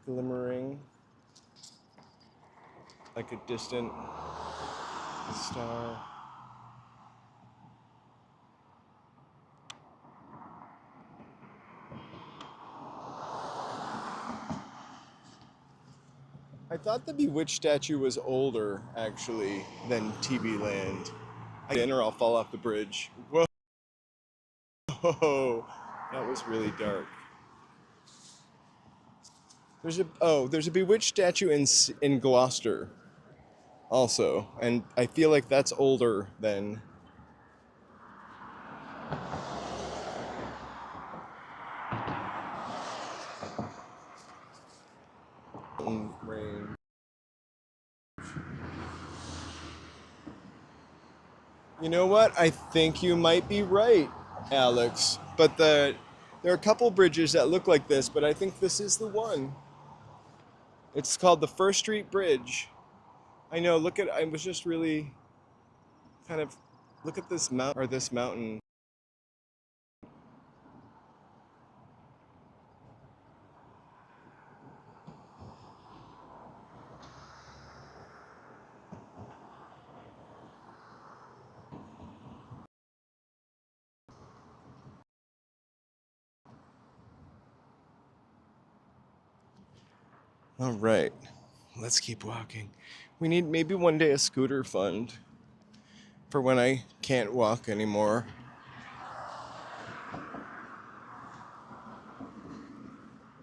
glimmering like a distant star. I thought the Bewitched statue was older, actually, than TV Land. Or I'll fall off the bridge. Whoa, that was really dark. There's a Bewitched statue in Gloucester, also, and I feel like that's older than. Rain. You know what? I think you might be right, Alex. But there are a couple bridges that look like this, but I think this is the one. It's called the First Street Bridge. I know. I was just really kind of look at this mountain. All right, let's keep walking. We need maybe one day a scooter fund for when I can't walk anymore.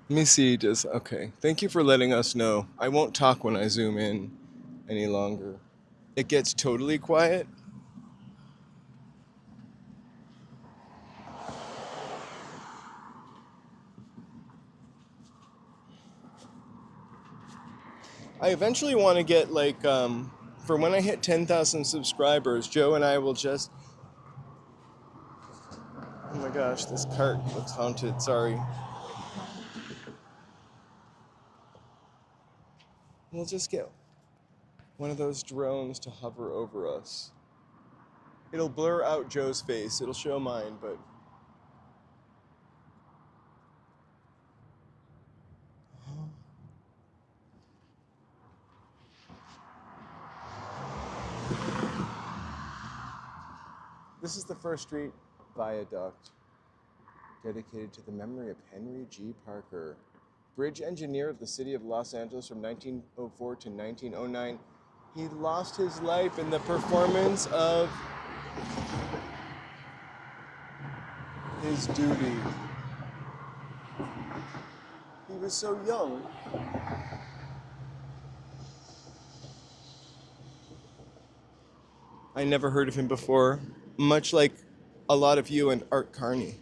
Let me see, okay. Thank you for letting us know. I won't talk when I zoom in any longer. It gets totally quiet. I eventually want to get for when I hit 10,000 subscribers, Joe and I will just, oh my God. gosh, this cart looks haunted, sorry. We'll just get one of those drones to hover over us. It'll blur out Joe's face, it'll show mine, but... This is the First Street Viaduct, dedicated to the memory of Henry G. Parker, bridge engineer of the city of Los Angeles from 1904 to 1909. He lost his life in the performance of his duty. He was so young. I never heard of him before, much like a lot of you and Art Carney.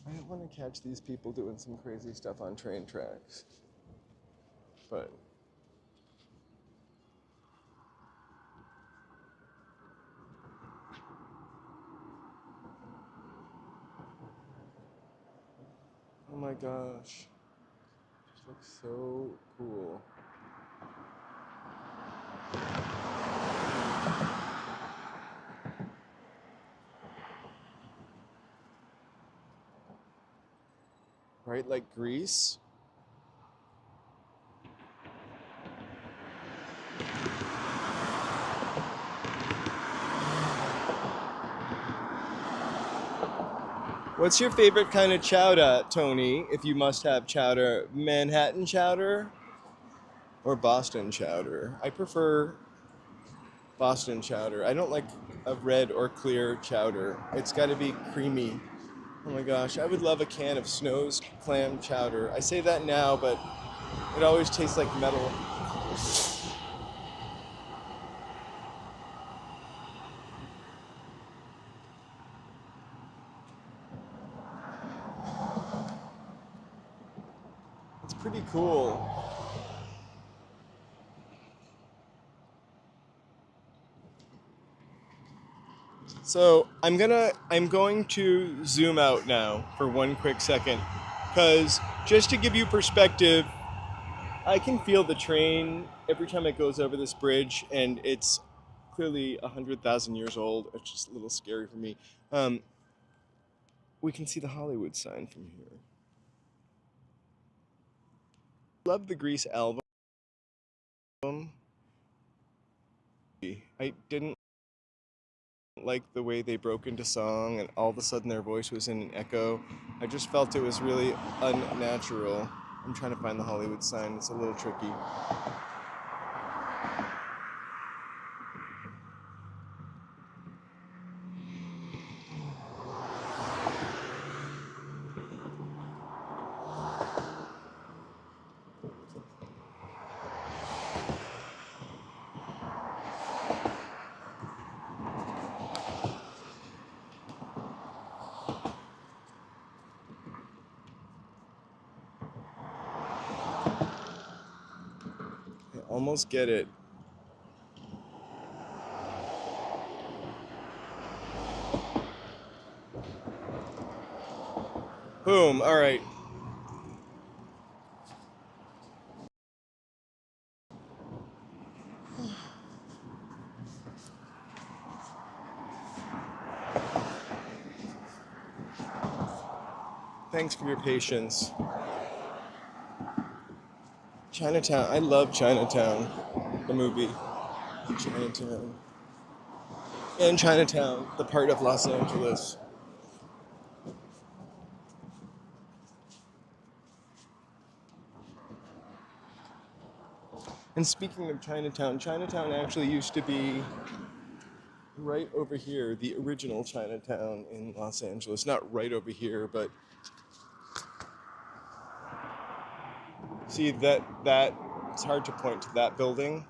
I don't want to catch these people doing some crazy stuff on train tracks, but oh my gosh, this looks so cool. Right, like Greece? What's your favorite kind of chowder, Tony, if you must have chowder? Manhattan chowder or Boston chowder? I prefer Boston chowder. I don't like a red or clear chowder. It's got to be creamy. Oh my gosh, I would love a can of Snow's clam chowder. I say that now, but it always tastes like metal. It's pretty cool. So I'm going to zoom out now for one quick second, because just to give you perspective, I can feel the train every time it goes over this bridge, and it's clearly 100,000 years old. It's just a little scary for me. We can see the Hollywood sign from here. Love the Grease album. I didn't like the way they broke into song and all of a sudden their voice was in an echo. I just felt it was really unnatural. I'm trying to find the Hollywood sign. It's a little tricky. Almost get it. Boom, all right. Thanks for your patience. Chinatown, I love Chinatown, the movie. Chinatown. And Chinatown, the part of Los Angeles. And speaking of Chinatown, Chinatown actually used to be right over here, the original Chinatown in Los Angeles. Not right over here, but see that it's hard to point to that building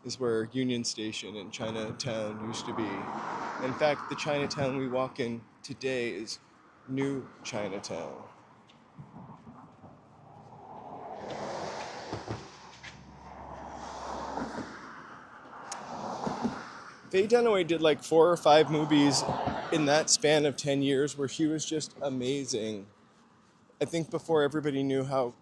is where Union Station and Chinatown used to be. In fact, the Chinatown we walk in today is New Chinatown. Faye Dunaway did like 4 or 5 movies in that span of 10 years where she was just amazing. I think before everybody knew how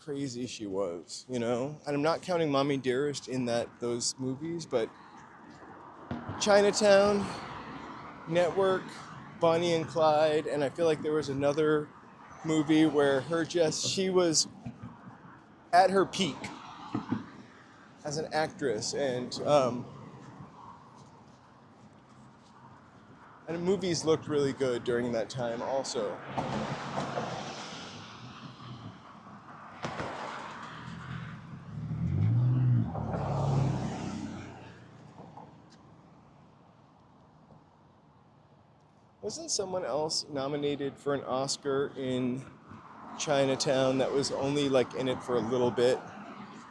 crazy she was, you know? And I'm not counting Mommy Dearest in those movies, but Chinatown, Network, Bonnie and Clyde, and I feel like there was another movie where she was at her peak as an actress, and movies looked really good during that time also. Wasn't someone else nominated for an Oscar in Chinatown that was only like in it for a little bit,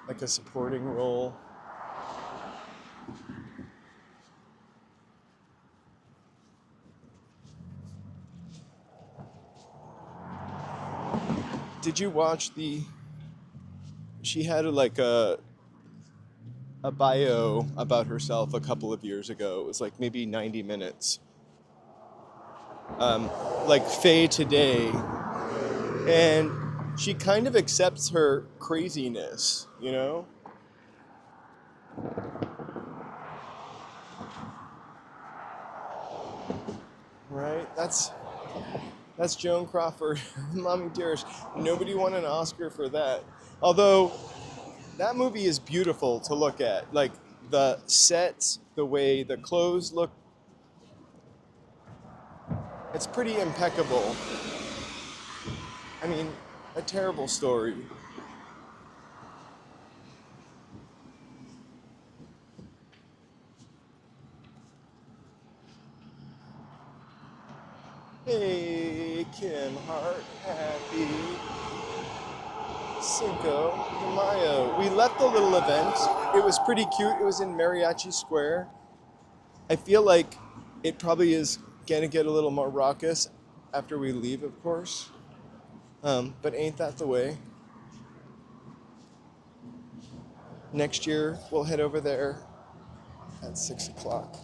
like a supporting role? Did you watch she had like a bio about herself a couple of years ago. It was like maybe 90 minutes. Like Faye today. And she kind of accepts her craziness, you know? Right? That's Joan Crawford, Mommy Dearest. Nobody won an Oscar for that. Although that movie is beautiful to look at. Like the sets, the way the clothes look. It's pretty impeccable. I mean, a terrible story. Hey, Kim Hart, happy Cinco de Mayo. We left the little event. It was pretty cute. It was in Mariachi Square. I feel like it probably is gonna get a little more raucous after we leave, of course. But ain't that the way? Next year, we'll head over there at 6 o'clock.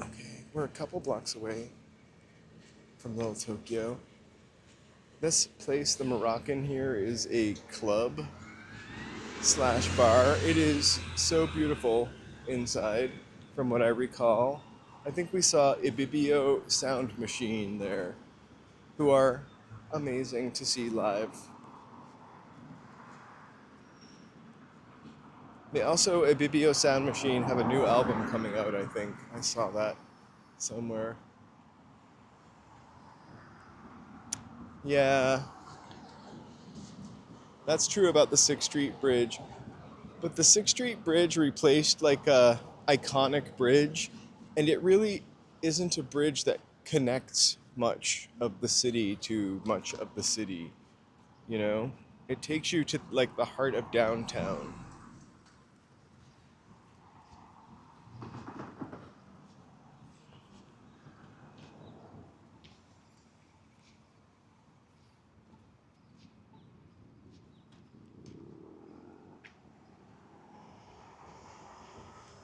Okay, we're a couple blocks away from Little Tokyo. This place, the Moroccan here, is a club / bar. It is so beautiful inside, from what I recall. I think we saw Ibibio Sound Machine there, who are amazing to see live. They also, Ibibio Sound Machine, have a new album coming out, I think. I saw that somewhere. Yeah, that's true about the 6th Street Bridge. But the 6th Street Bridge replaced like a iconic bridge, and it really isn't a bridge that connects much of the city to much of the city, you know? It takes you to like the heart of downtown.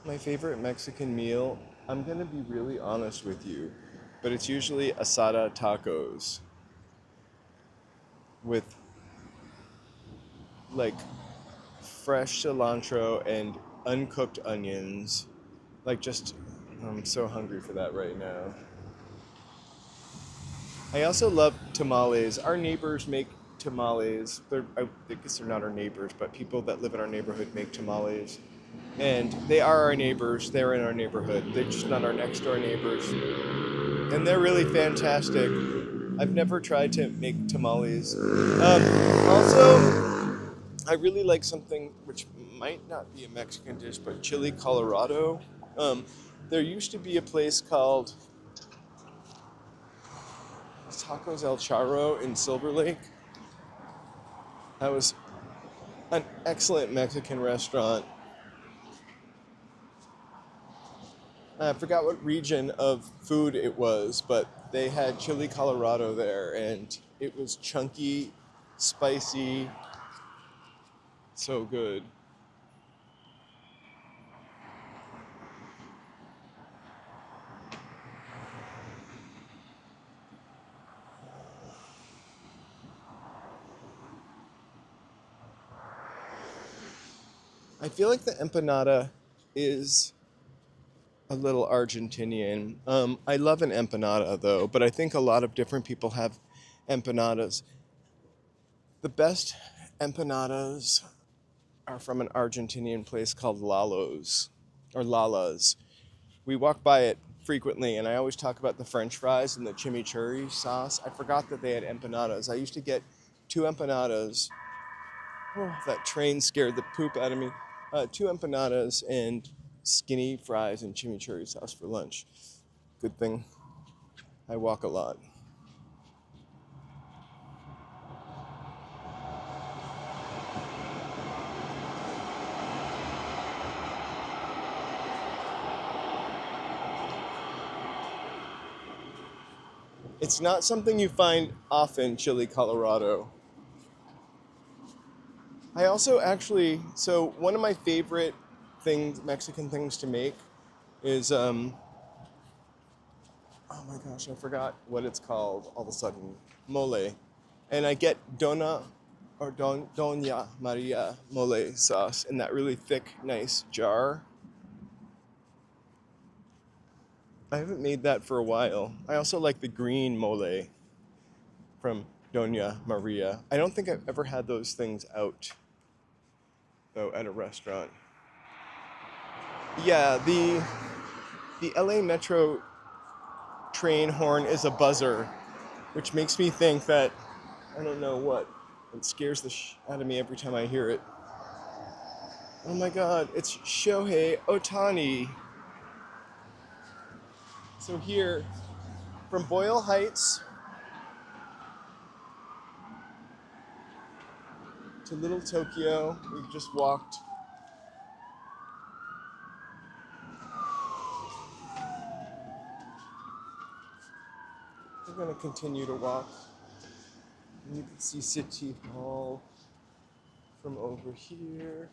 My favorite Mexican meal, I'm gonna be really honest with you, but it's usually asada tacos with like fresh cilantro and uncooked onions. Like just, I'm so hungry for that right now. I also love tamales. Our neighbors make tamales. I guess they're not our neighbors, but people that live in our neighborhood make tamales. And they are our neighbors. They're in our neighborhood. They're just not our next door neighbors. And they're really fantastic. I've never tried to make tamales. Also, I really like something which might not be a Mexican dish, but chili Colorado. There used to be a place called Tacos El Charro in Silver Lake. That was an excellent Mexican restaurant. I forgot what region of food it was, but they had chili Colorado there, and it was chunky, spicy, so good. I feel like the empanada is a little Argentinian. I love an empanada though, but I think a lot of different people have empanadas. The best empanadas are from an Argentinian place called Lalo's or Lala's. We walk by it frequently, and I always talk about the French fries and the chimichurri sauce. I forgot that they had empanadas. I used to get 2 empanadas. Oh, that train scared the poop out of me. 2 empanadas and skinny fries and chimichurri sauce for lunch. Good thing I walk a lot. It's not something you find often, chili Colorado. I also actually, so one of my favorite things, Mexican things to make is, oh my gosh, I forgot what it's called all of a sudden, mole. And I get Doña Maria mole sauce in that really thick, nice jar. I haven't made that for a while. I also like the green mole from Doña Maria. I don't think I've ever had those things out, though, at a restaurant. Yeah, the LA Metro train horn is a buzzer, which makes me think that, I don't know what, it scares the out of me every time I hear it. Oh my god, it's Shohei Ohtani. So here, from Boyle Heights to Little Tokyo, we've just walked. We're gonna continue to walk. And you can see City Hall from over here.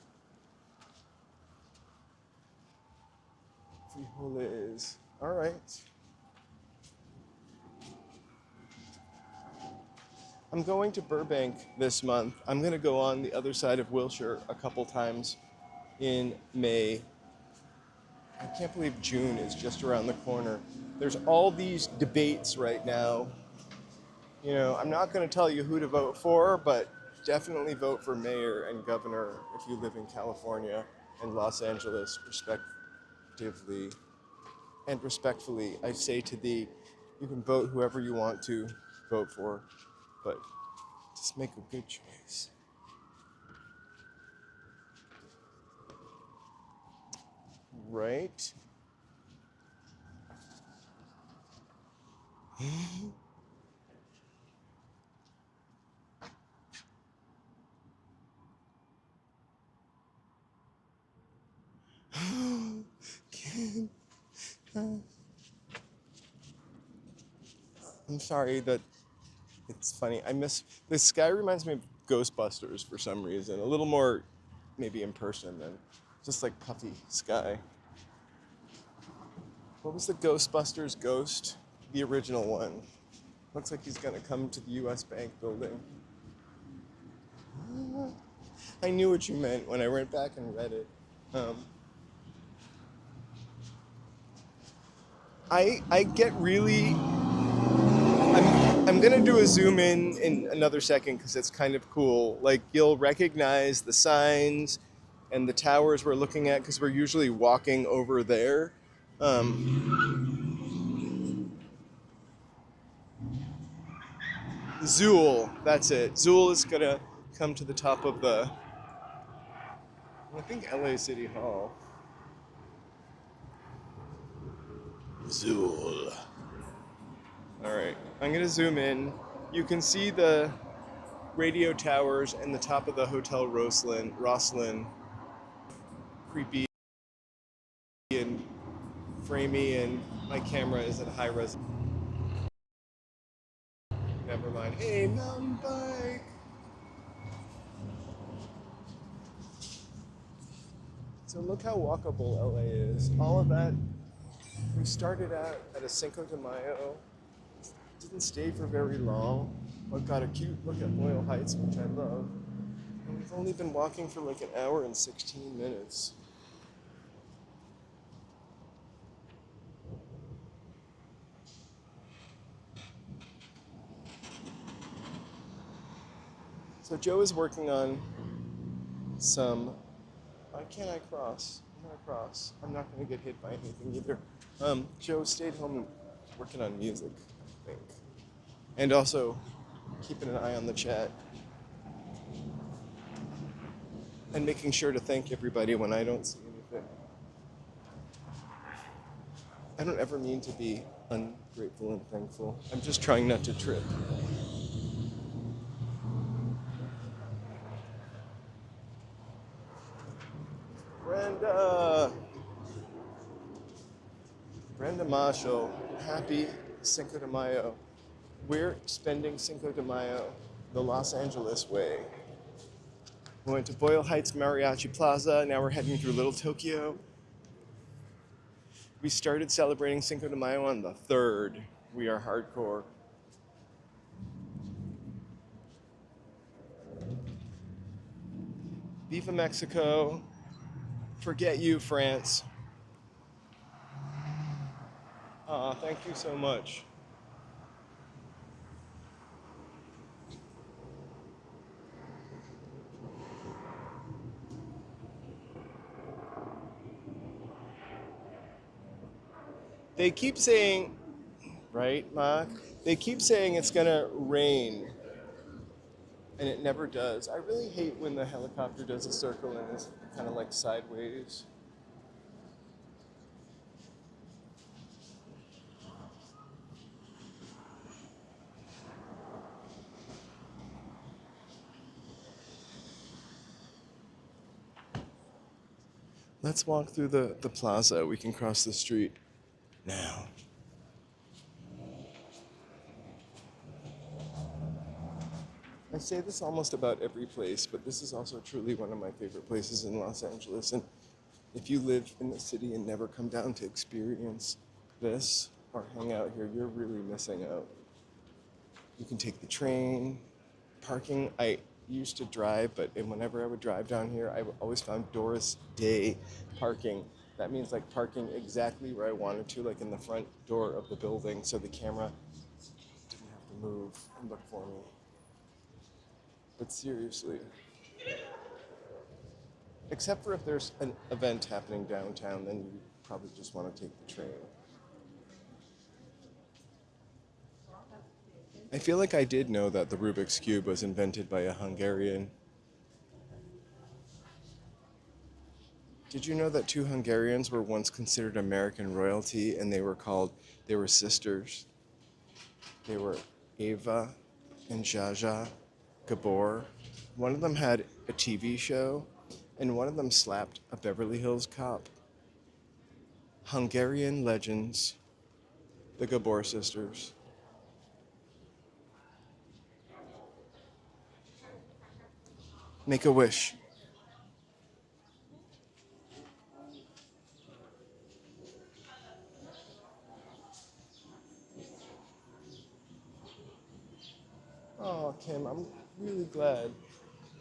Frijoles. All right. I'm going to Burbank this month. I'm going to go on the other side of Wilshire a couple times in May. I can't believe June is just around the corner. There's all these debates right now. You know, I'm not going to tell you who to vote for, but definitely vote for mayor and governor if you live in California and Los Angeles, respectively. And respectfully, I say to thee, you can vote whoever you want to vote for, but just make a good choice. Right? I'm sorry that it's funny. I miss this sky reminds me of Ghostbusters for some reason. A little more maybe in person than just like puffy sky. What was the Ghostbusters ghost? The original one. Looks like he's gonna come to the US Bank building. I knew what you meant when I went back and read it. I get really. I'm gonna do a zoom in another second because it's kind of cool. Like you'll recognize the signs and the towers we're looking at because we're usually walking over there. Zool, that's it. Zool is gonna come to the top of the, I think LA City Hall. Zool. All right, I'm gonna zoom in. You can see the radio towers and the top of the Hotel Rosslyn. Creepy and framey and my camera is at high res. Never mind. Hey, mountain bike! So look how walkable LA is. All of that, we started out at a Cinco de Mayo, didn't stay for very long, but got a cute look at Boyle Heights, which I love. And we've only been walking for like an hour and 16 minutes. So Joe is working on some, why can't I cross? I'm gonna cross. I'm not gonna get hit by anything either. Joe stayed home and working on music, I think. And also keeping an eye on the chat. And making sure to thank everybody when I don't see anything. I don't ever mean to be ungrateful and thankful. I'm just trying not to trip. Brenda Marshall, happy Cinco de Mayo. We're spending Cinco de Mayo the Los Angeles way. We went to Boyle Heights Mariachi Plaza, now we're heading through Little Tokyo. We started celebrating Cinco de Mayo on the 3rd. We are hardcore. Viva Mexico. Forget you, France. Aw, thank you so much. They keep saying, right, Mark? They keep saying it's gonna rain, and it never does. I really hate when the helicopter does a circle and is kind of like sideways. Let's walk through the plaza. We can cross the street now. I say this almost about every place, but this is also truly one of my favorite places in Los Angeles. And if you live in the city and never come down to experience this or hang out here, you're really missing out. You can take the train, parking. I used to drive, but whenever I would drive down here, I always found Doris Day parking. That means like parking exactly where I wanted to, like in the front door of the building, so the camera didn't have to move and look for me. But seriously, except for if there's an event happening downtown, then you probably just want to take the train. I feel like I did know that the Rubik's Cube was invented by a Hungarian. Did you know that 2 Hungarians were once considered American royalty and they were sisters? They were Eva and Jaja Gabor. One of them had a TV show and one of them slapped a Beverly Hills cop. Hungarian legends, the Gabor sisters. Make a wish. Oh, Kim, I'm really glad.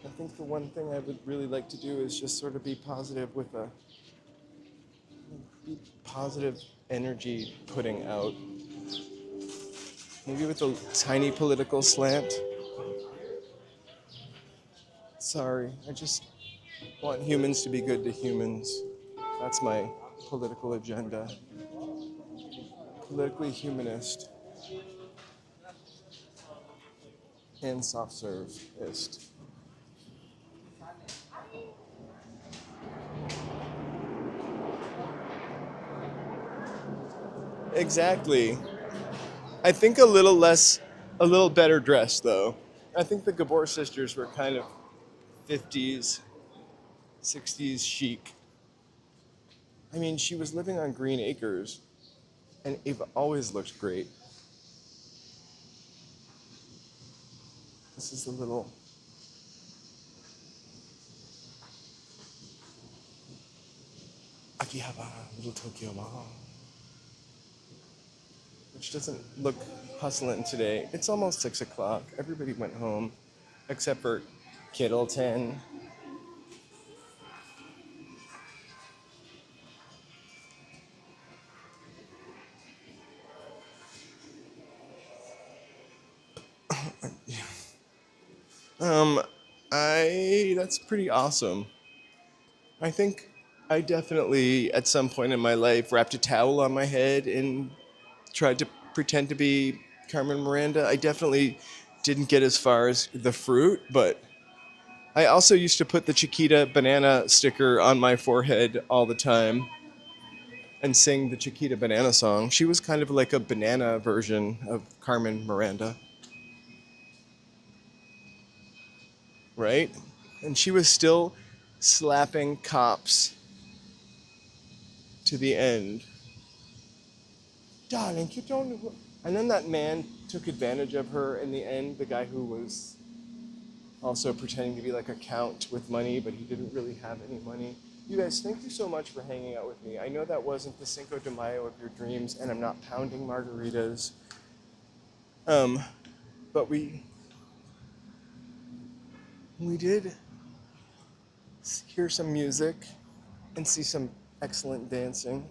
I think the one thing I would really like to do is just sort of be positive with positive energy putting out. Maybe with a tiny political slant. Sorry, I just want humans to be good to humans. That's my political agenda. Politically humanist. And soft-serve-ist. Exactly. I think a little better dressed though. I think the Gabor sisters were kind of 50s, 60s chic. I mean, she was living on Green Acres, and Ava always looked great. This is the little Akihabara, little Tokyo Mall, which doesn't look hustling today. It's almost 6 o'clock. Everybody went home, except for Kittleton. Um, that's pretty awesome. I think I definitely, at some point in my life, wrapped a towel on my head and tried to pretend to be Carmen Miranda. I definitely didn't get as far as the fruit, but I also used to put the Chiquita banana sticker on my forehead all the time and sing the Chiquita banana song. She was kind of like a banana version of Carmen Miranda, right? And she was still slapping cops to the end. Darling, you don't. And then that man took advantage of her in the end, the guy who was also pretending to be like a count with money, but he didn't really have any money. You guys, thank you so much for hanging out with me. I know that wasn't the Cinco de Mayo of your dreams, and I'm not pounding margaritas. But we did hear some music and see some excellent dancing,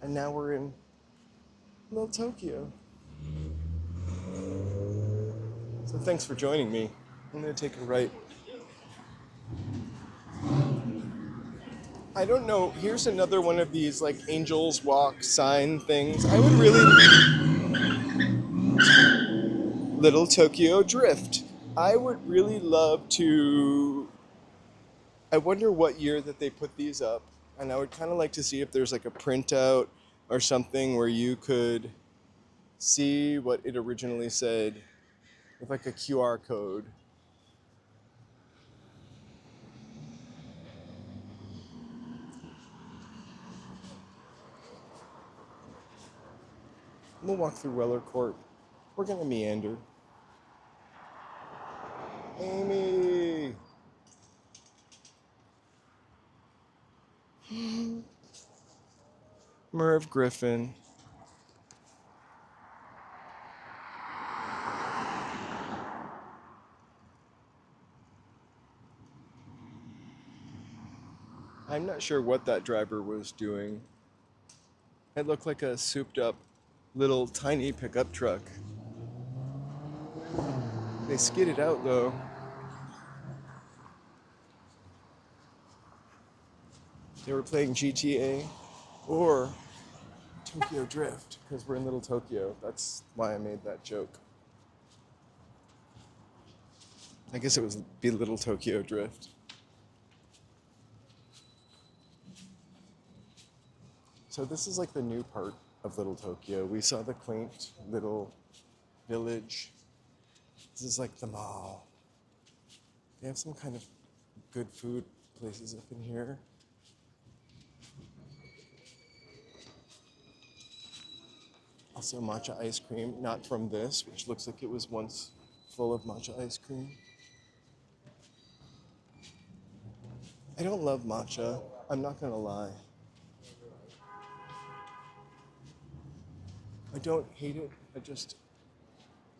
and now we're in Little Tokyo. So thanks for joining me. I'm gonna take a right. I don't know, here's another one of these like Angels Walk sign things. I would really... Little Tokyo Drift. I would really love to... I wonder what year that they put these up. And I would kind of like to see if there's like a printout or something where you could see what it originally said with like a QR code. We'll walk through Weller Court. We're gonna meander. Amy! Merv Griffin. I'm not sure what that driver was doing. It looked like a souped up little tiny pickup truck. They skidded out though. They were playing GTA or Tokyo Drift because we're in Little Tokyo. That's why I made that joke. I guess it was be Little Tokyo Drift. So this is like the new part of Little Tokyo. We saw the quaint little village. This is like the mall. They have some kind of good food places up in here. Also matcha ice cream, not from this, which looks like it was once full of matcha ice cream. I don't love matcha, I'm not gonna lie. I don't hate it,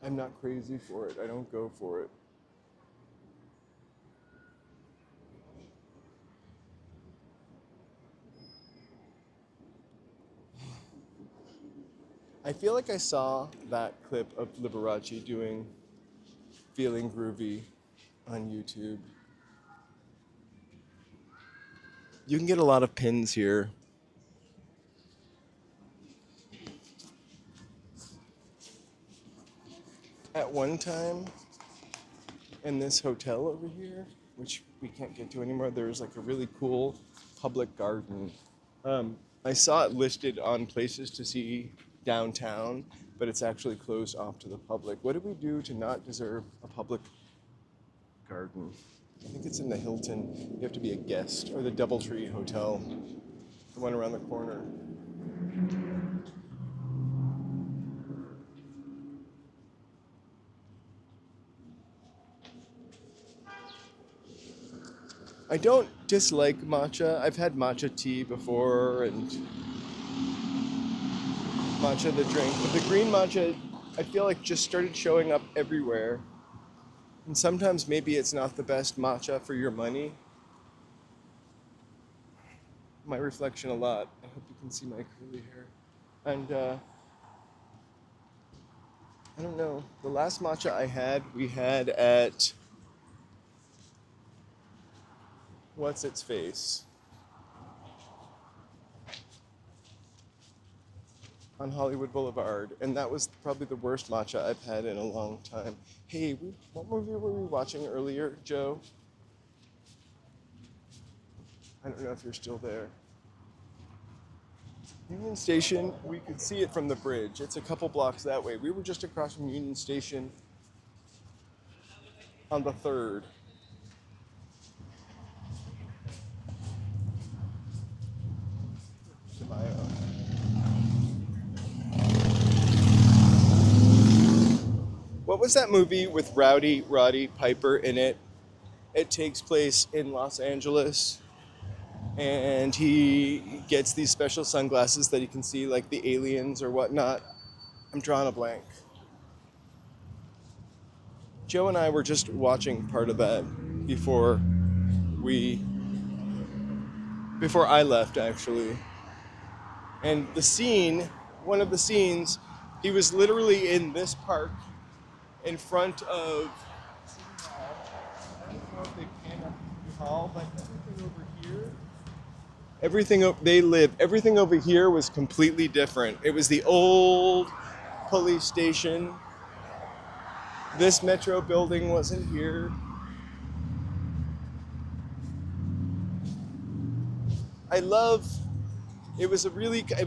I'm not crazy for it, I don't go for it. I feel like I saw that clip of Liberace doing Feeling Groovy on YouTube. You can get a lot of pins here. At one time, in this hotel over here, which we can't get to anymore, there was like a really cool public garden. I saw it listed on places to see downtown, but it's actually closed off to the public. What did we do to not deserve a public garden? I think it's in the Hilton. You have to be a guest, or the Doubletree Hotel. The one around the corner. I don't dislike matcha. I've had matcha tea before and matcha the drink. But the green matcha, I feel like just started showing up everywhere. And sometimes maybe it's not the best matcha for your money. My reflection a lot. I hope you can see my curly hair. And I don't know. The last matcha we had at what's its face? On Hollywood Boulevard, and that was probably the worst matcha I've had in a long time. Hey, what movie were we watching earlier, Joe? I don't know if you're still there. Union Station, we could see it from the bridge. It's a couple blocks that way. We were just across from Union Station on the 3rd. De Mayo. What was that movie with Rowdy Roddy Piper in it? It takes place in Los Angeles, and he gets these special sunglasses that he can see like the aliens or whatnot. I'm drawing a blank. Joe and I were just watching part of that before I left, actually. And the scene, one of the scenes, he was literally in this park in front of City Hall. I don't know if they panned up City Hall, but everything over here was completely different. It was the old police station. This metro building wasn't here. It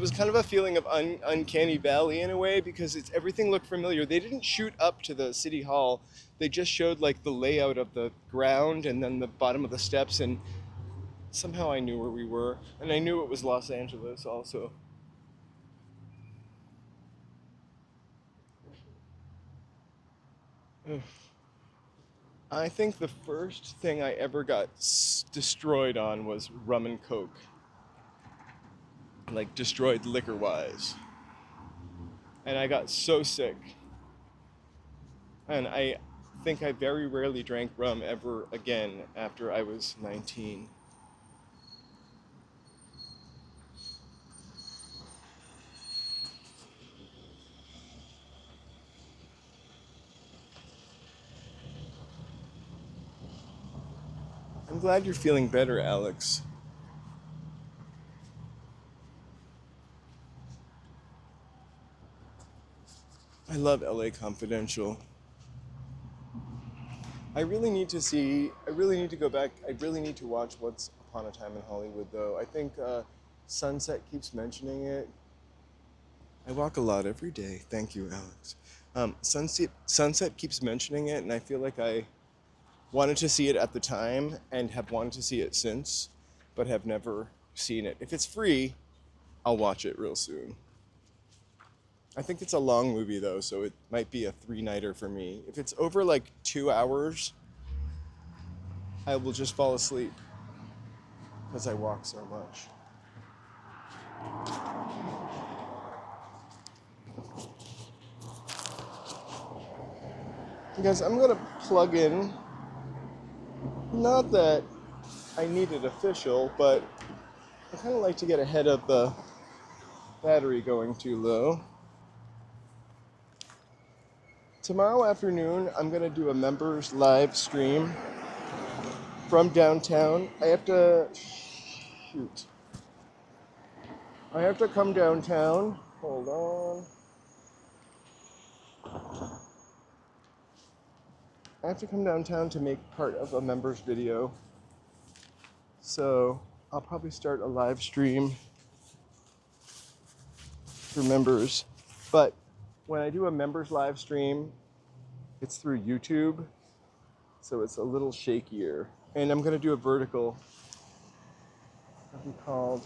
was kind of a feeling of uncanny valley in a way, because everything looked familiar. They didn't shoot up to the city hall. They just showed like the layout of the ground and then the bottom of the steps, and somehow I knew where we were, and I knew it was Los Angeles also. I think the first thing I ever got destroyed on was rum and coke. Like destroyed liquor-wise. And I got so sick. And I think I very rarely drank rum ever again after I was 19. I'm glad you're feeling better, Alex. I love LA Confidential. I really need to go back. I really need to watch Once Upon a Time in Hollywood, though. I think Sunset keeps mentioning it. I walk a lot every day. Thank you, Alex. Sunset keeps mentioning it, and I feel like I wanted to see it at the time and have wanted to see it since, but have never seen it. If it's free, I'll watch it real soon. I think it's a long movie though, so it might be a 3-nighter for me. If it's over like 2 hours, I will just fall asleep because I walk so much. Guys, I'm gonna plug in. Not that I need it official, but I kind of like to get ahead of the battery going too low. Tomorrow afternoon, I'm going to do a members live stream from downtown. I have to come downtown. Hold on. I have to come downtown to make part of a members video. So I'll probably start a live stream for members. But when I do a members live stream, it's through YouTube, so it's a little shakier. And I'm gonna do a vertical. It'll be called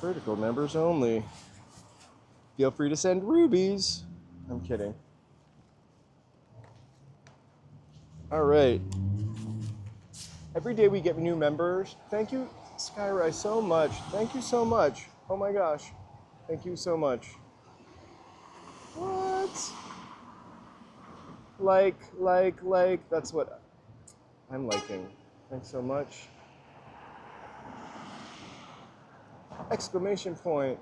Vertical members only. Feel free to send rubies. I'm kidding. All right. Every day we get new members. Thank you, Skyrise, so much. Thank you so much. Oh my gosh. Thank you so much. What? Like. That's what I'm liking. Thanks so much. Exclamation point.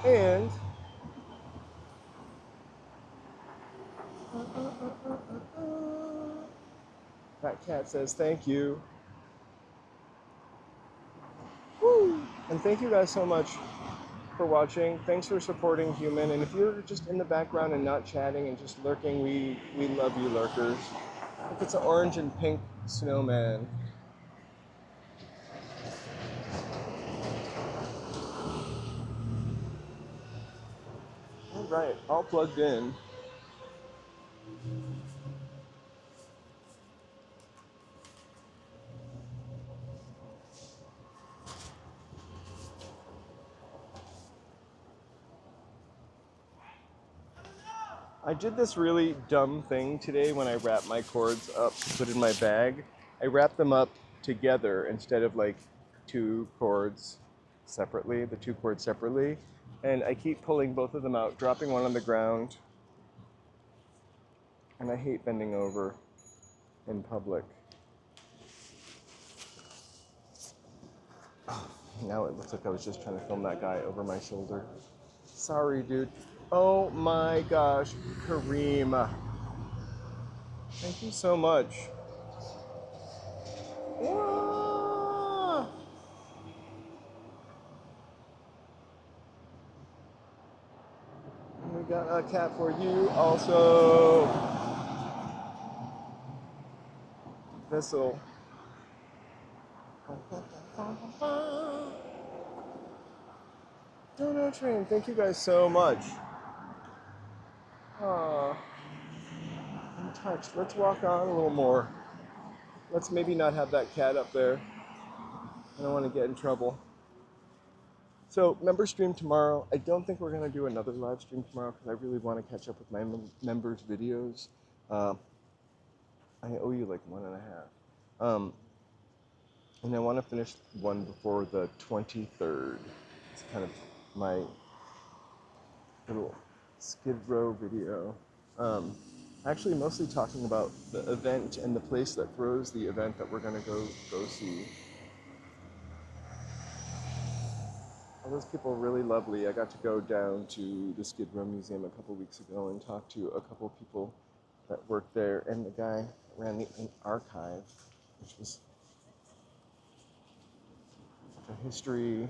And that cat says thank you. Woo! And thank you guys so much for watching. Thanks for supporting Human. And if you're just in the background and not chatting and just lurking, we love you, lurkers. Look, it's an orange and pink snowman. All right, all plugged in. I did this really dumb thing today when I wrapped my cords up to put in my bag. I wrapped them up together instead of like two cords separately, the two cords separately. And I keep pulling both of them out, dropping one on the ground. And I hate bending over in public. Oh, now it looks like I was just trying to film that guy over my shoulder. Sorry, dude. Oh my gosh, Kareem. Thank you so much. Ah! We got a cat for you also. Vessel. Dono Train, thank you guys so much. Aw, I'm touched. Let's walk on a little more. Let's maybe not have that cat up there. I don't want to get in trouble. So, member stream tomorrow. I don't think we're going to do another live stream tomorrow because I really want to catch up with my members' videos. I owe you like 1.5. And I want to finish one before the 23rd. It's kind of my little Skid Row video. Actually, mostly talking about the event and the place that throws the event that we're going to go see. All those people are really lovely. I got to go down to the Skid Row Museum a couple weeks ago and talk to a couple people that worked there, and the guy ran the archive, which was a history.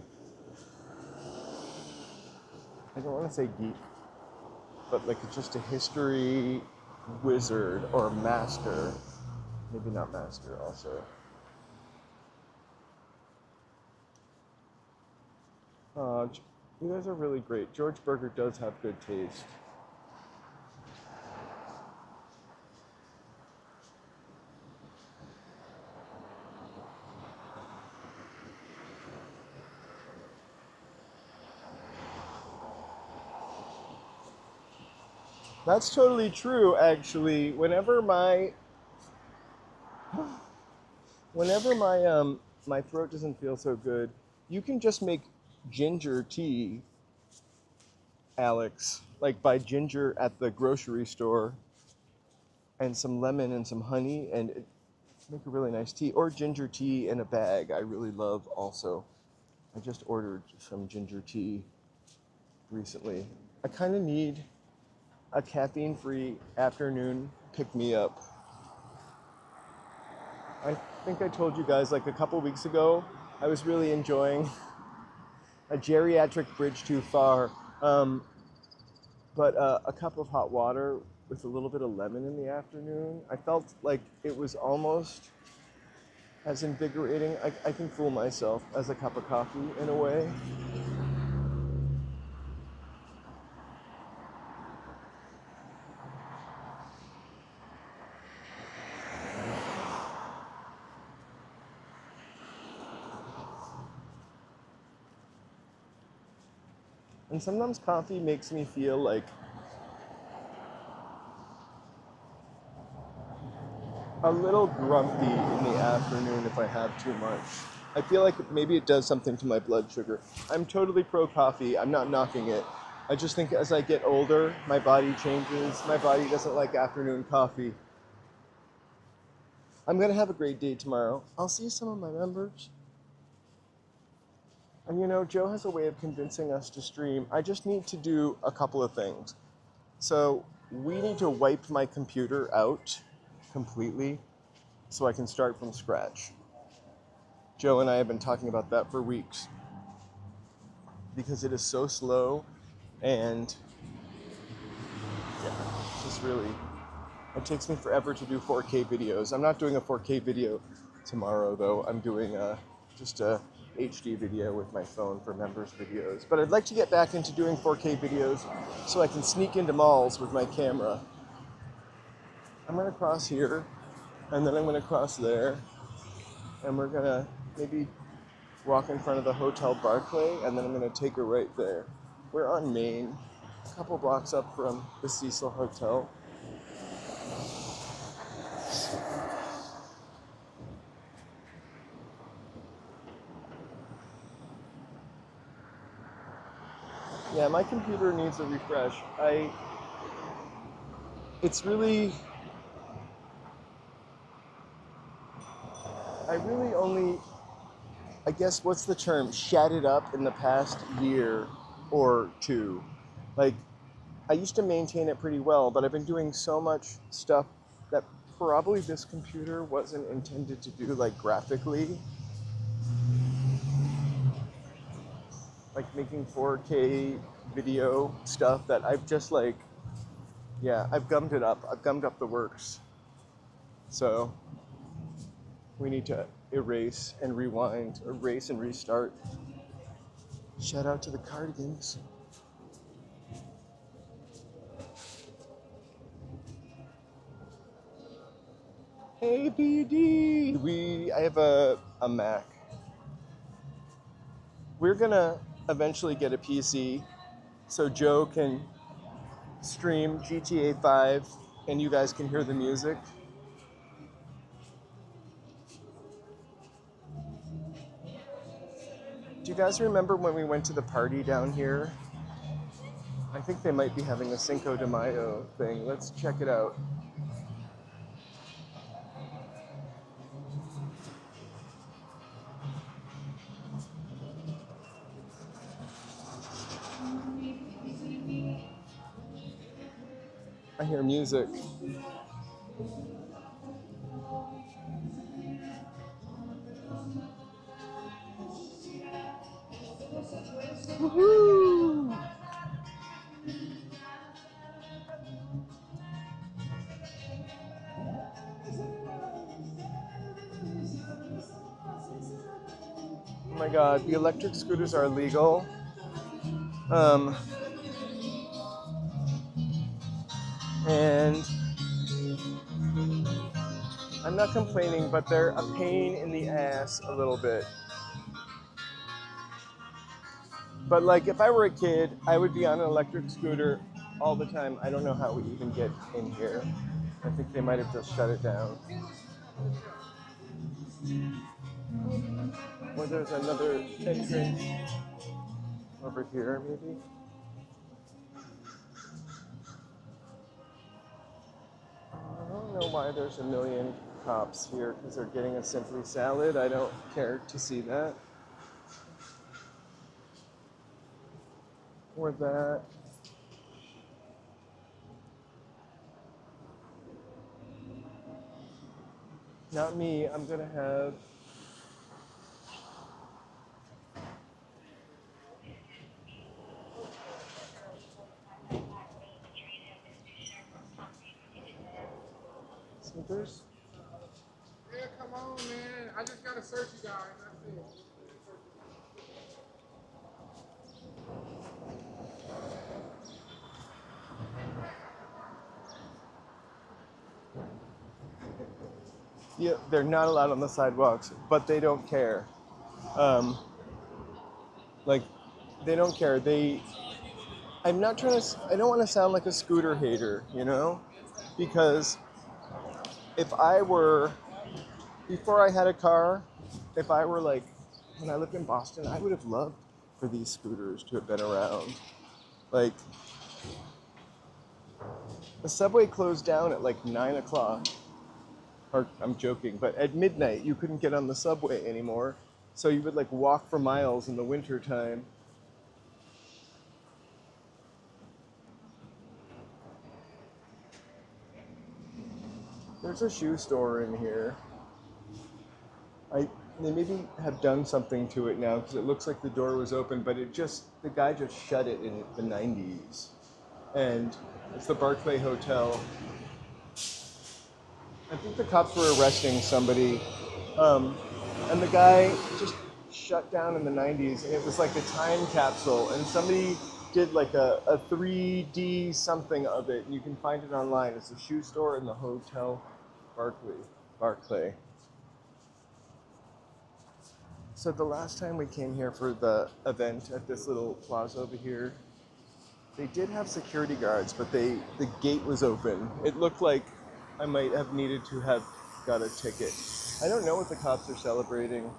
I don't want to say geek, but like just a history wizard or master. Maybe not master also. You guys are really great. George Berger does have good taste. That's totally true, actually. Whenever my my throat doesn't feel so good, you can just make ginger tea, Alex. Like buy ginger at the grocery store and some lemon and some honey and make a really nice tea. Or ginger tea in a bag, I really love also. I just ordered some ginger tea recently. I kind of need a caffeine-free afternoon pick-me-up. I think I told you guys like a couple weeks ago, I was really enjoying a geriatric bridge too far, but a cup of hot water with a little bit of lemon in the afternoon. I felt like it was almost as invigorating. I can fool myself as a cup of coffee in a way. And sometimes coffee makes me feel like a little grumpy in the afternoon if I have too much. I feel like maybe it does something to my blood sugar. I'm totally pro coffee. I'm not knocking it. I just think as I get older, my body changes. My body doesn't like afternoon coffee. I'm going to have a great day tomorrow. I'll see some of my members. And you know, Joe has a way of convincing us to stream. I just need to do a couple of things. So we need to wipe my computer out completely so I can start from scratch. Joe and I have been talking about that for weeks because it is so slow and yeah, it's just really, it takes me forever to do 4K videos. I'm not doing a 4K video tomorrow though. I'm doing just a HD video with my phone for members videos. But I'd like to get back into doing 4K videos so I can sneak into malls with my camera. I'm gonna cross here and then I'm gonna cross there and we're gonna maybe walk in front of the Hotel Barclay, and then I'm going to take a right there. We're on Main, a couple blocks up from the Cecil Hotel. Yeah, my computer needs a refresh. I really only, I guess, what's the term, shat it up in the past year or two. Like, I used to maintain it pretty well, but I've been doing so much stuff that probably this computer wasn't intended to do, like, graphically. Like, making 4K video stuff that I've just, like, yeah, I've gummed it up. I've gummed up the works. So, we need to erase and rewind, erase and restart. Shout out to the Cardigans. Hey BD! I have a Mac. We're gonna eventually get a PC so Joe can stream GTA 5 and you guys can hear the music. Do you guys remember when we went to the party down here? I think they might be having a Cinco de Mayo thing. Let's check it out. I hear music. Woohoo! Oh my god, the electric scooters are illegal. And I'm not complaining, but they're a pain in the ass a little bit. But like if I were a kid, I would be on an electric scooter all the time. I don't know how we even get in here. I think they might have just shut it down. Or there's another entrance over here, maybe. I don't know why there's a million cops here, because they're getting a Simply Salad. I don't care to see that. Or that. Not me. I'm going to have... Sneakers? Yeah, come on, man. I just gotta search you guys. That's it. Yeah, they're not allowed on the sidewalks, but they don't care. Like, they don't care. I'm not trying to, I don't want to sound like a scooter hater, you know? Because if I were, before I had a car, if I were like, when I lived in Boston, I would have loved for these scooters to have been around. Like, the subway closed down at like 9 o'clock. Or, I'm joking, but at midnight you couldn't get on the subway anymore. So you would like walk for miles in the winter time. There's a shoe store in here. They maybe have done something to it now because it looks like the door was open, but the guy just shut it in the 90s. And it's the Barclay Hotel. I think the cops were arresting somebody, and the guy just shut down in the 90s, and it was like a time capsule, and somebody did like a 3D something of it, and you can find it online. It's a shoe store in the Hotel Barclay. So the last time we came here for the event at this little plaza over here, they did have security guards, but the gate was open. It looked like I might have needed to have got a ticket. I don't know what the cops are celebrating.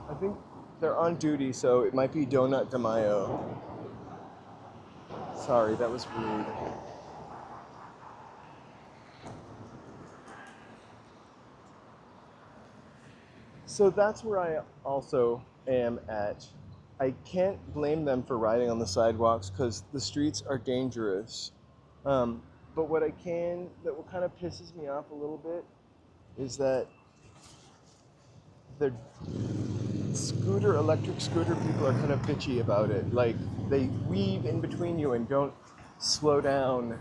I think they're on duty, so it might be Donut de Mayo. Sorry, that was rude. So that's where I also am at. I can't blame them for riding on the sidewalks because the streets are dangerous. But what kind of pisses me off a little bit is that the electric scooter people are kind of bitchy about it. Like, they weave in between you and don't slow down.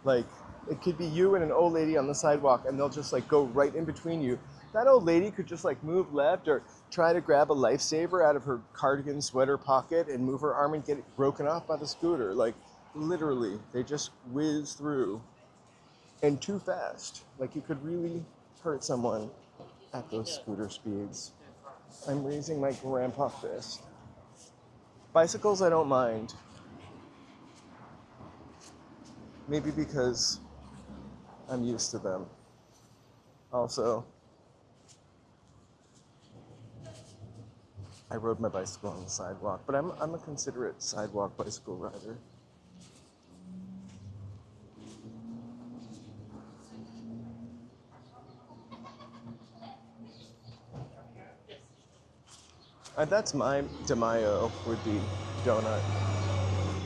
Like, it could be you and an old lady on the sidewalk and they'll just like go right in between you. That old lady could just like move left or try to grab a lifesaver out of her cardigan sweater pocket and move her arm and get it broken off by the scooter. Like, literally, they just whiz through. And too fast. Like, you could really hurt someone at those scooter speeds. I'm raising my grandpa fist. Bicycles, I don't mind. Maybe because I'm used to them. Also, I rode my bicycle on the sidewalk, but I'm a considerate sidewalk bicycle rider. That's my de Mayo, would be donut.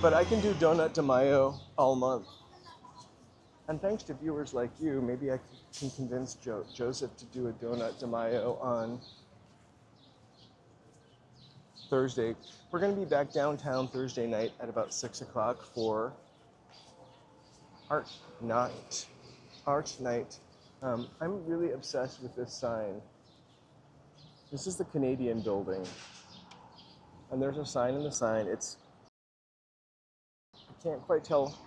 But I can do donut de Mayo all month. And thanks to viewers like you, maybe I can convince Joseph to do a donut de Mayo on Thursday. We're going to be back downtown Thursday night at about 6 o'clock for art night. I'm really obsessed with this sign. This is the Canadian building. And there's a sign in the sign. I can't quite tell.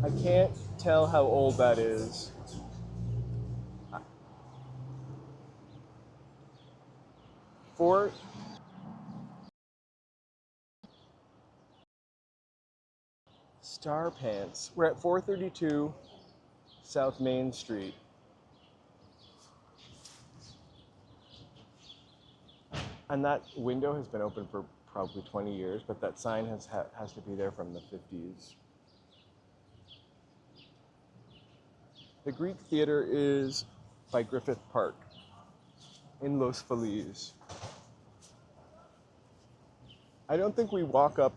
I can't tell how old that is. Star Pants. We're at 432 South Main Street. And that window has been open for probably 20 years, but that sign has to be there from the 50s. The Greek Theater is by Griffith Park in Los Feliz. I don't think we walk up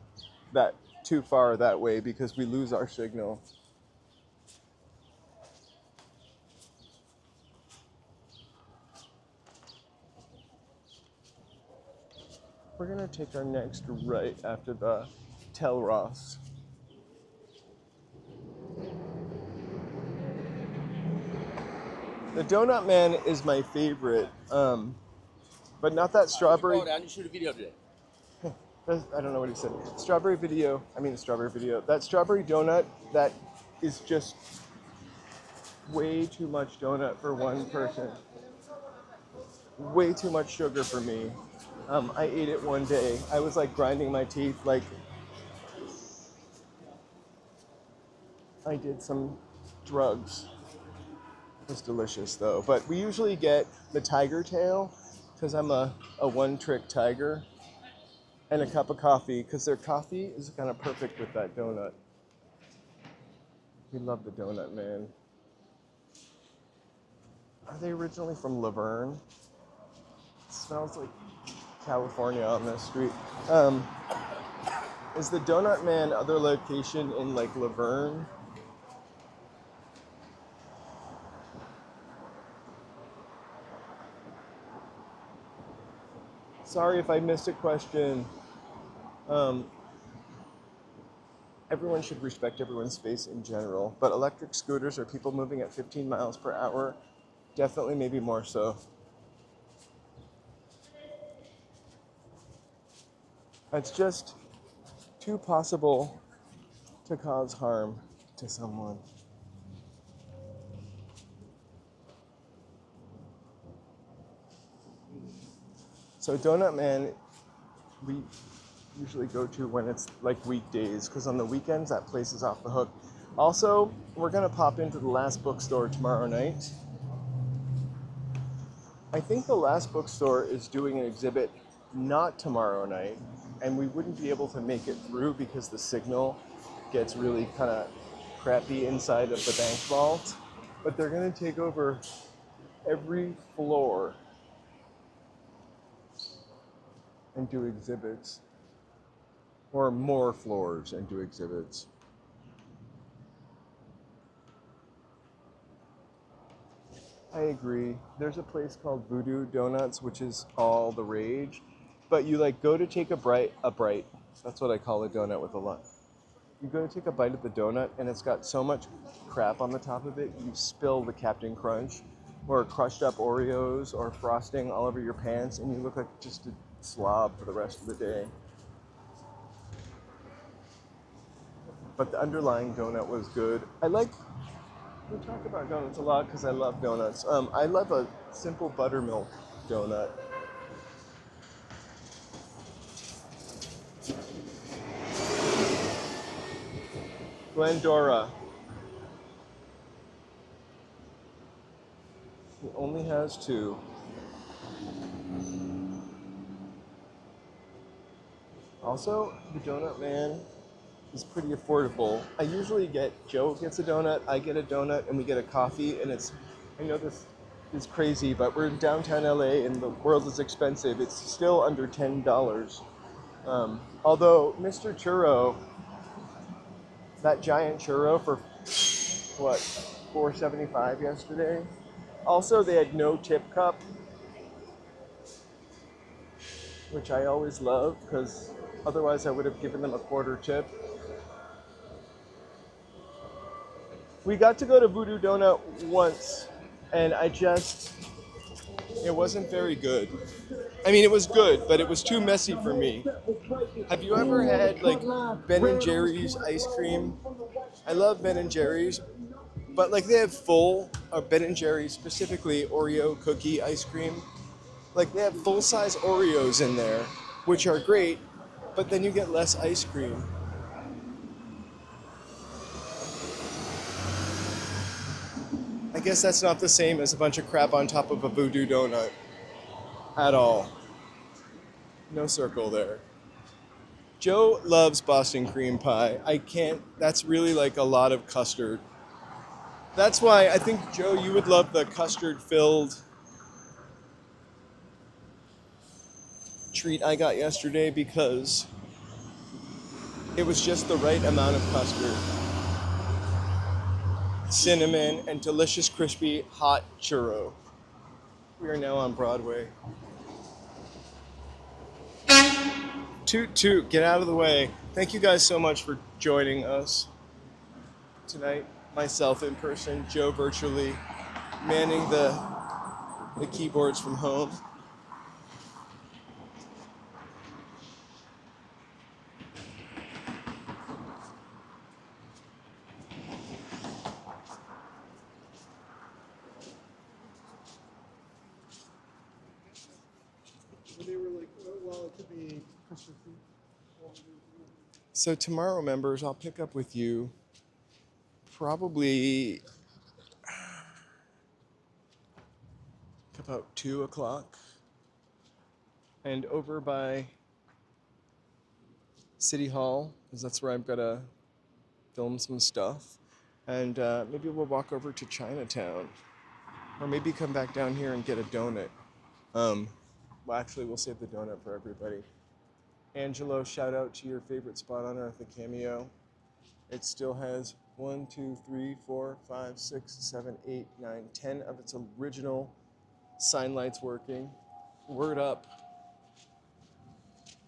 that too far that way because we lose our signal. We're gonna take our next right after the Tel Ross. The Donut Man is my favorite, but not that strawberry. I need to shoot a video today. I don't know what he said. Strawberry video. I mean, strawberry video. That strawberry donut, that is just way too much donut for one person. Way too much sugar for me. I ate it one day. I was like grinding my teeth like I did some drugs. It was delicious though. But we usually get the tiger tail because I'm a one-trick tiger, and a cup of coffee because their coffee is kind of perfect with that donut. We love the donut, man. Are they originally from Laverne? It smells like California on this street. Is the Donut Man other location in like Laverne? Sorry if I missed a question. Everyone should respect everyone's space in general, but electric scooters or people moving at 15 miles per hour, definitely maybe more so. It's just too possible to cause harm to someone. So Donut Man, we usually go to when it's like weekdays, because on the weekends that place is off the hook. Also, we're gonna pop into the Last Bookstore tomorrow night. I think the Last Bookstore is doing an exhibit not tomorrow night, and we wouldn't be able to make it through because the signal gets really kind of crappy inside of the bank vault. But they're gonna take over every floor and do exhibits, or more floors and do exhibits. I agree. There's a place called Voodoo Donuts, which is all the rage, but you like go to take a bright, that's what I call a donut with a lot. You go to take a bite of the donut and it's got so much crap on the top of it, you spill the Captain Crunch or crushed up Oreos or frosting all over your pants and you look like just a slob for the rest of the day. But the underlying donut was good. We talk about donuts a lot because I love donuts. I love a simple buttermilk donut. Glendora. He only has 2. Also, the Donut Man is pretty affordable. I usually Joe gets a donut, I get a donut, and we get a coffee, and I know this is crazy, but we're in downtown LA and the world is expensive. It's still under $10. Although Mr. Churro, that giant churro for, what, $4.75 yesterday? Also, they had no tip cup, which I always love, because otherwise I would have given them a quarter tip. We got to go to Voodoo Donut once, and it wasn't very good. I mean, it was good, but it was too messy for me. Have you ever had, like, Ben & Jerry's ice cream? I love Ben & Jerry's, but, like, they have Ben & Jerry's, specifically Oreo cookie ice cream. Like, they have full-size Oreos in there, which are great, but then you get less ice cream. I guess that's not the same as a bunch of crap on top of a voodoo donut. At all. No circle there. Joe loves Boston cream pie. That's really like a lot of custard. That's why I think, Joe, you would love the custard-filled treat I got yesterday because it was just the right amount of custard. Cinnamon, and delicious, crispy, hot churro. We are now on Broadway. Toot toot, get out of the way. Thank you guys so much for joining us tonight. Myself in person, Joe virtually, manning the keyboards from home. So tomorrow, members, I'll pick up with you probably about 2 o'clock. And over by City Hall, because that's where I've got to film some stuff. And maybe we'll walk over to Chinatown. Or maybe come back down here and get a donut. Well, actually, we'll save the donut for everybody. Angelo, shout out to your favorite spot on earth, the Cameo. It still has 1, 2, 3, 4, 5, 6, 7, 8, 9, 10 of its original sign lights working. Word up.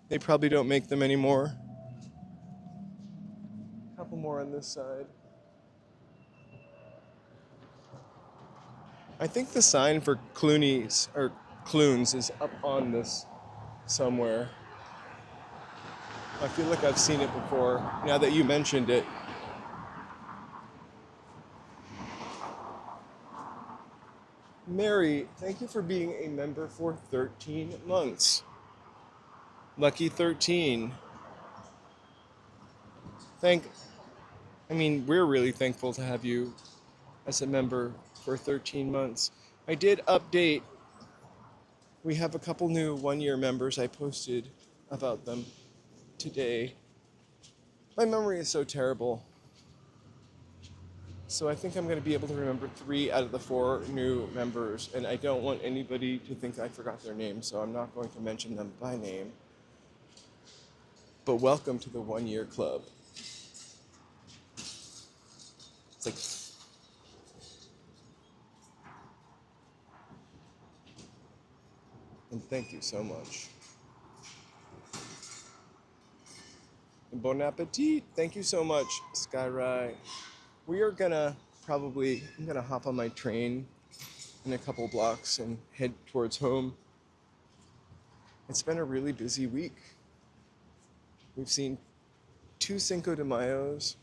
They probably don't make them anymore. A couple more on this side. I think the sign for Clooney's or Clunes is up on this somewhere. I feel like I've seen it before now that you mentioned it. Mary, thank you for being a member for 13 months. Lucky 13. We're really thankful to have you as a member for 13 months. I did update. We have a couple new one-year members. I posted about them today. My memory is so terrible. So I think I'm going to be able to remember 3 out of the 4 new members, and I don't want anybody to think I forgot their name, so I'm not going to mention them by name. But welcome to the one-year club. It's like... And thank you so much. And bon appetit. Thank you so much, Skyline. We are I'm gonna hop on my train in a couple blocks and head towards home. It's been a really busy week. We've seen 2 Cinco de Mayos.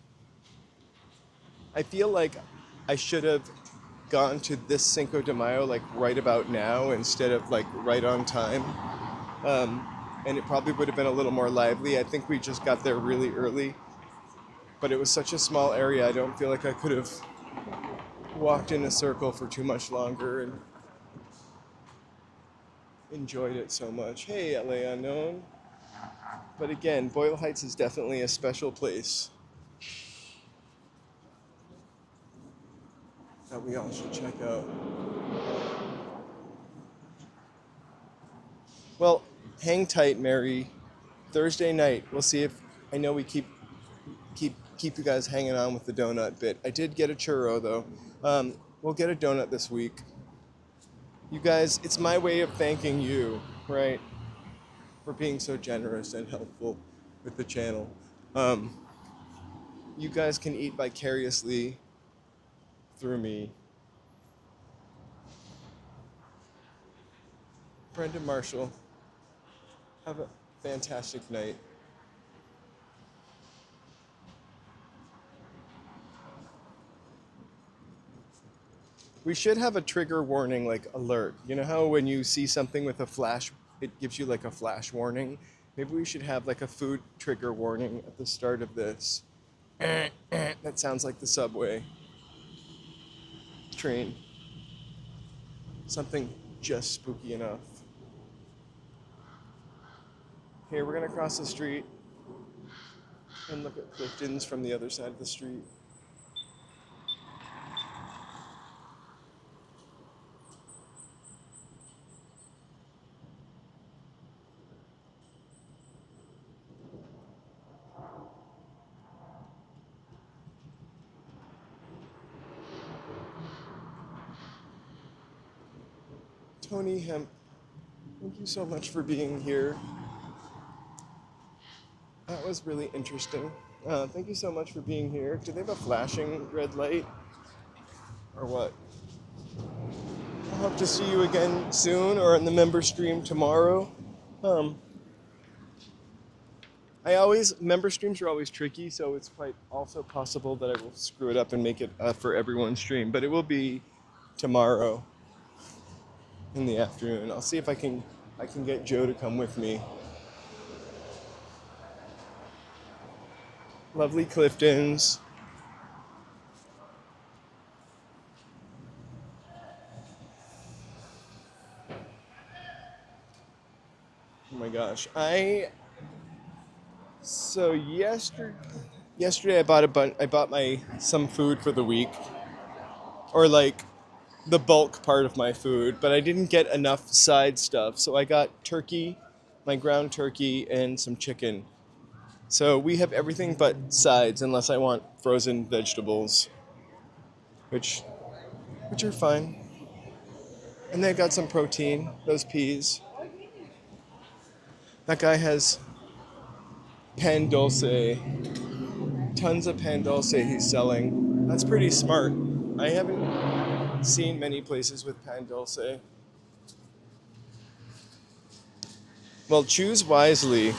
I feel like I should have gone to this Cinco de Mayo like right about now instead of like right on time. And it probably would have been a little more lively. I think we just got there really early. But it was such a small area, I don't feel like I could have walked in a circle for too much longer and enjoyed it so much. Hey, LA Unknown. But again, Boyle Heights is definitely a special place that we all should check out. Well, hang tight, Mary. Thursday night, we'll see if... I know we keep you guys hanging on with the donut bit. I did get a churro, though. We'll get a donut this week. You guys, it's my way of thanking you, right, for being so generous and helpful with the channel. You guys can eat vicariously through me. Brendan Marshall, have a fantastic night. We should have a trigger warning, like alert. You know how when you see something with a flash, it gives you like a flash warning? Maybe we should have like a food trigger warning at the start of this. That sounds like the subway train. Something just spooky enough. Here, we're gonna cross the street and look at Clifton's from the other side of the street. Tony Hemp, thank you so much for being here. That was really interesting. Thank you so much for being here. Do they have a flashing red light? Or what? I hope to see you again soon or in the member stream tomorrow. Member streams are always tricky, so it's quite also possible that I will screw it up and make it for everyone's stream. But it will be tomorrow in the afternoon. I'll see if I can get Joe to come with me. Lovely Cliftons. Oh my gosh. So yesterday I bought my some food for the week, or like the bulk part of my food, but I didn't get enough side stuff. So I got turkey, my ground turkey, and some chicken. So we have everything but sides unless I want frozen vegetables, which which are fine. And they got some protein, those peas. That guy has pan dulce, tons of pan dulce he's selling. That's pretty smart. I haven't seen many places with pan dulce. Well, choose wisely.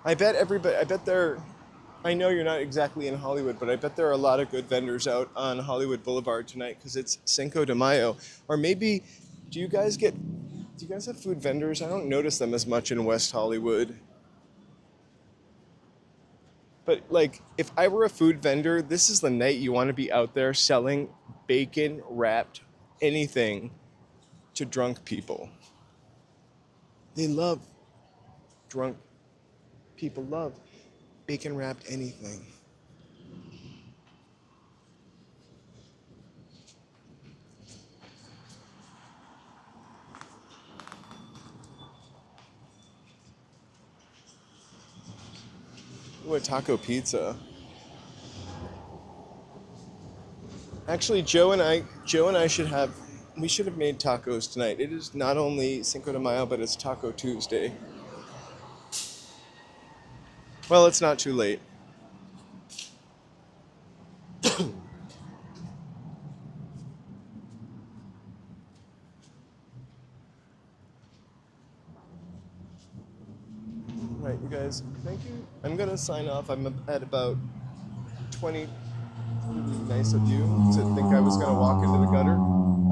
I bet there, I know you're not exactly in Hollywood, but I bet there are a lot of good vendors out on Hollywood Boulevard tonight because it's Cinco de Mayo. Or maybe, do you guys have food vendors? I don't notice them as much in West Hollywood. But like, if I were a food vendor, this is the night you want to be out there selling bacon wrapped anything to drunk people. They love drunk people love bacon wrapped anything. Ooh, a taco pizza. Actually, Joe and I we should have made tacos tonight. It is not only Cinco de Mayo, but it's Taco Tuesday. Well, it's not too late. Right, you guys, thank you. I'm gonna sign off. I'm at about 20. Nice of you to think I was gonna walk into the gutter.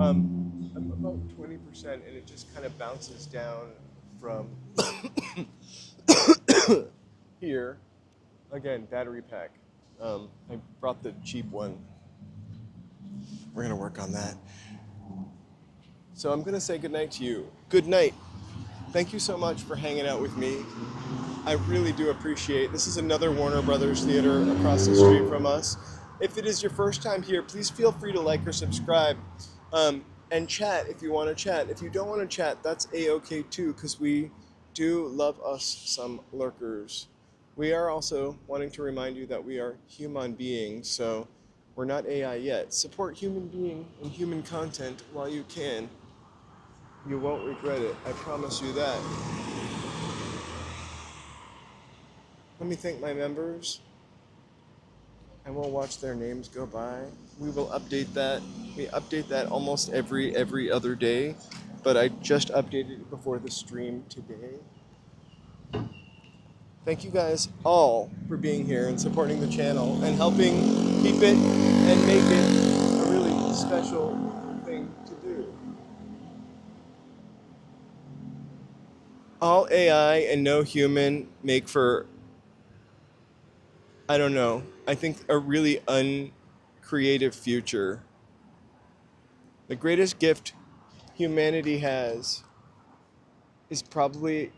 I'm about 20%, and it just kind of bounces down from here. Again, battery pack. I brought the cheap one. We're gonna work on that. So I'm gonna say goodnight to you. Good night. Thank you so much for hanging out with me. I really do appreciate. This is another Warner Brothers theater across the street from us. If it is your first time here, please feel free to like or subscribe, and chat if you want to chat. If you don't want to chat, that's a-okay too, because we do love us some lurkers. We are also wanting to remind you that we are human beings, so we're not AI yet. Support human being and human content while you can. You won't regret it. I promise you that. Let me thank my members, and we'll watch their names go by. We will update that. We update that almost every other day, but I just updated it before the stream today. Thank you guys all for being here and supporting the channel and helping keep it and make it a really special thing to do. All AI and no human make for, I don't know, I think a really uncreative future. The greatest gift humanity has is probably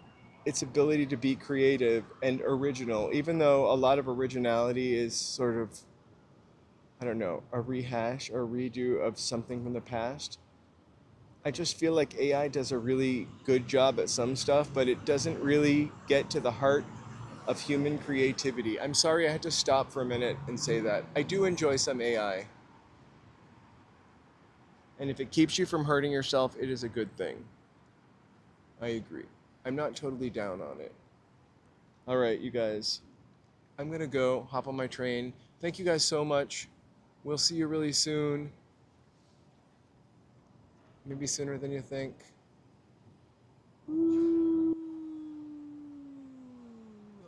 its ability to be creative and original, even though a lot of originality is sort of, I don't know, a rehash or redo of something from the past. I just feel like AI does a really good job at some stuff, but it doesn't really get to the heart of human creativity. I'm sorry I had to stop for a minute and say that. I do enjoy some AI. And if it keeps you from hurting yourself, it is a good thing. I agree. I'm not totally down on it. All right, you guys. I'm going to go hop on my train. Thank you guys so much. We'll see you really soon. Maybe sooner than you think. I'll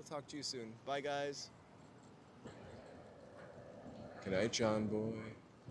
talk to you soon. Bye, guys. Good night, John Boy.